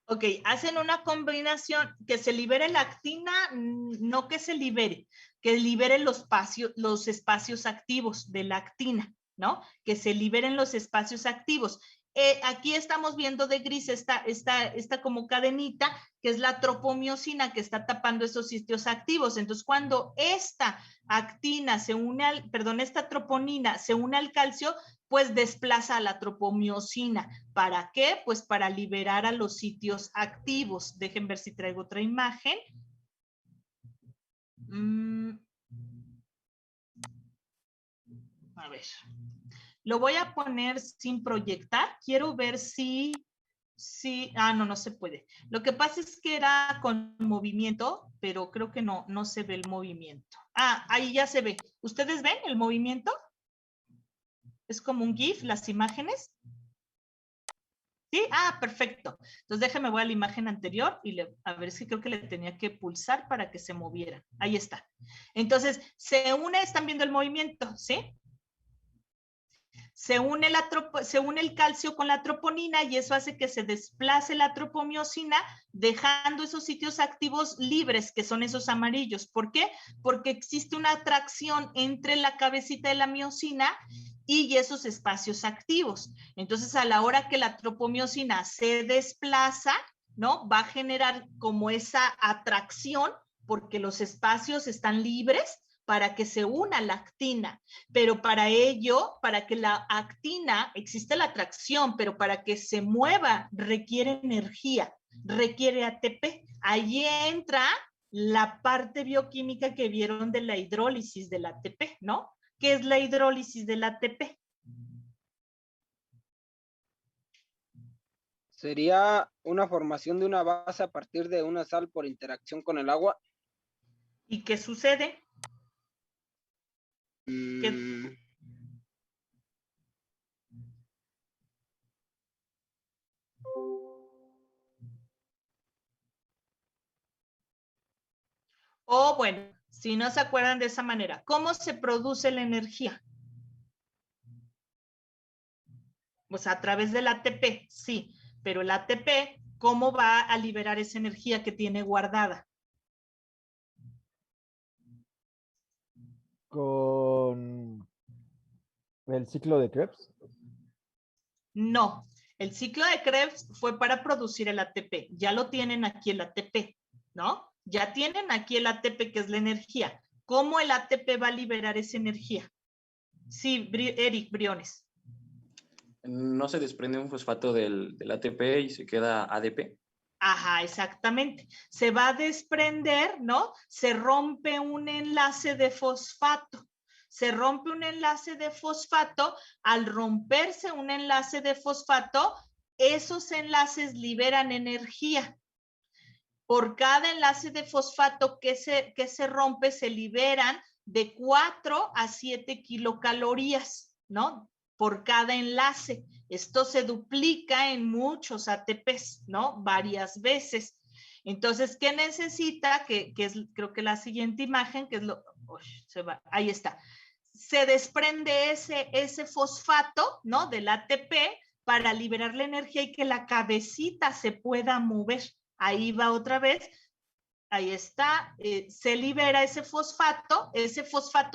Ok, hacen una combinación que se libere lactina, no que se libere, que libere los espacios activos de lactina, ¿no? Que se liberen los espacios activos. Aquí estamos viendo de gris esta como cadenita, que es la tropomiosina que está tapando esos sitios activos. Entonces, cuando esta actina se une al, perdón, esta troponina se une al calcio, pues desplaza a la tropomiosina. ¿Para qué? Pues para liberar a los sitios activos. Dejen ver si traigo otra imagen. A ver. Lo voy a poner sin proyectar. Quiero ver si... no se puede. Lo que pasa es que era con movimiento, pero creo que no se ve el movimiento. Ahí ya se ve. ¿Ustedes ven el movimiento? Es como un GIF, las imágenes. ¿Sí? Perfecto. Entonces déjame, voy a la imagen anterior y a ver si creo que le tenía que pulsar para que se moviera. Ahí está. Entonces, se une, están viendo el movimiento, ¿sí? Se une el calcio con la troponina y eso hace que se desplace la tropomiosina, dejando esos sitios activos libres, que son esos amarillos. ¿Por qué? Porque existe una atracción entre la cabecita de la miosina y esos espacios activos. Entonces, a la hora que la tropomiosina se desplaza, ¿no? Va a generar como esa atracción porque los espacios están libres para que se una la actina, pero para ello, para que la actina, existe la atracción, pero para que se mueva requiere energía, requiere ATP. Ahí entra la parte bioquímica que vieron de la hidrólisis del ATP, ¿no? ¿Qué es la hidrólisis del ATP? Sería una formación de una base a partir de una sal por interacción con el agua. ¿Y qué sucede? Bueno, si no se acuerdan de esa manera, ¿cómo se produce la energía? Pues a través del ATP, sí, pero el ATP, ¿cómo va a liberar esa energía que tiene guardada? Con el ciclo de Krebs. No, el ciclo de Krebs fue para producir el ATP. Ya lo tienen aquí el ATP, ¿no? Ya tienen aquí el ATP, que es la energía. ¿Cómo el ATP va a liberar esa energía? Sí, Eric Briones. ¿No se desprende un fosfato del ATP y se queda ADP? Ajá, exactamente. Se va a desprender, ¿no? Se rompe un enlace de fosfato. Se rompe un enlace de fosfato. Al romperse un enlace de fosfato, esos enlaces liberan energía. Por cada enlace de fosfato que se rompe, se liberan de 4 a 7 kilocalorías, ¿no? Por cada enlace. Esto se duplica en muchos ATPs, ¿no? Varias veces. Entonces, ¿qué necesita? Que es, creo que la siguiente imagen, que es lo... Uy, se va, ahí está. Se desprende ese fosfato, ¿no? Del ATP para liberar la energía y que la cabecita se pueda mover. Ahí va otra vez. Ahí está, se libera ese fosfato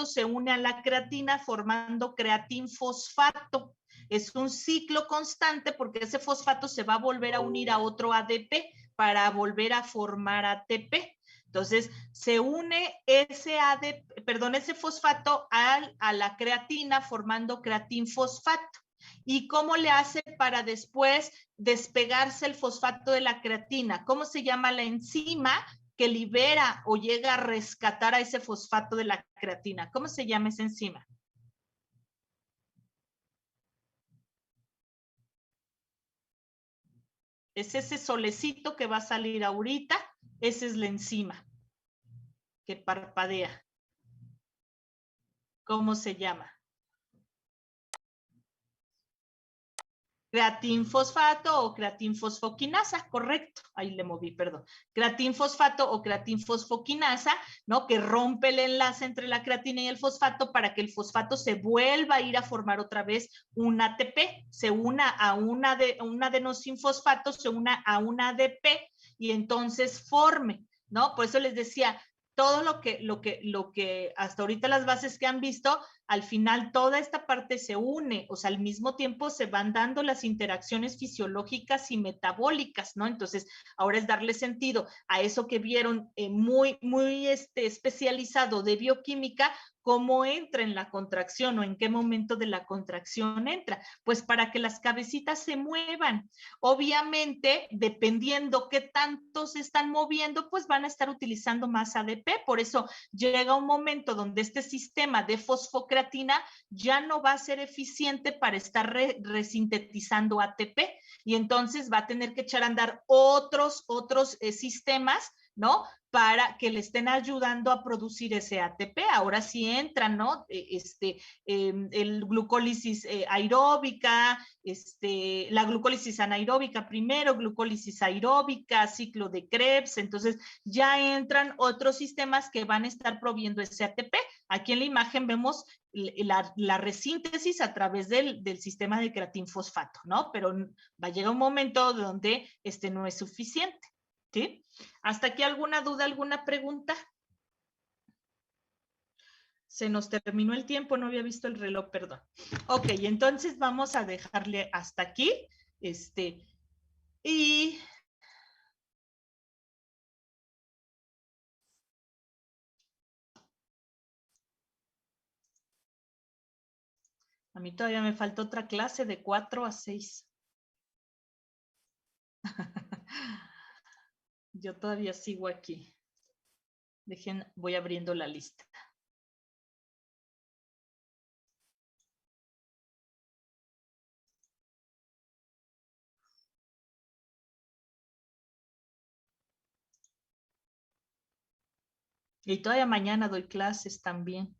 se une a la creatina formando creatinfosfato. Es un ciclo constante porque ese fosfato se va a volver a unir a otro ADP para volver a formar ATP. Entonces, se une ese fosfato a la creatina formando creatinfosfato. ¿Y cómo le hace para después despegarse el fosfato de la creatina? ¿Cómo se llama la enzima que libera o llega a rescatar a ese fosfato de la creatina? ¿Cómo se llama esa enzima? Es ese solecito que va a salir ahorita, esa es la enzima que parpadea. ¿Cómo se llama? Creatinfosfato o creatinfosfoquinasa, correcto, ahí le moví, perdón. Creatinfosfato o creatinfosfoquinasa, ¿no? Que rompe el enlace entre la creatina y el fosfato para que el fosfato se vuelva a ir a formar otra vez un ATP, se una a un adenosinfosfato, se una a un ADP y entonces forme, ¿no? Por eso les decía, todo lo que hasta ahorita las bases que han visto, al final toda esta parte se une, o sea, al mismo tiempo se van dando las interacciones fisiológicas y metabólicas, ¿no? Entonces, ahora es darle sentido a eso que vieron muy especializado de bioquímica, cómo entra en la contracción o en qué momento de la contracción entra, pues para que las cabecitas se muevan. Obviamente, dependiendo qué tanto se están moviendo, pues van a estar utilizando más ADP, por eso llega un momento donde este sistema de fosfocreatina ya no va a ser eficiente para estar resintetizando ATP y entonces va a tener que echar a andar otros sistemas, ¿no? Para que le estén ayudando a producir ese ATP. Ahora sí entra, ¿no? El glucólisis aeróbica, la glucólisis anaeróbica primero, glucólisis aeróbica, ciclo de Krebs, entonces ya entran otros sistemas que van a estar proviendo ese ATP. Aquí en la imagen vemos la resíntesis a través del sistema de creatinfosfato, ¿no? Pero va a llegar un momento donde no es suficiente. ¿Sí? ¿Hasta aquí alguna duda, alguna pregunta? Se nos terminó el tiempo, no había visto el reloj, perdón. Ok, entonces vamos a dejarle hasta aquí. Y a mí todavía me falta otra clase de 4 a 6. Yo todavía sigo aquí. Dejen, voy abriendo la lista. Y todavía mañana doy clases también.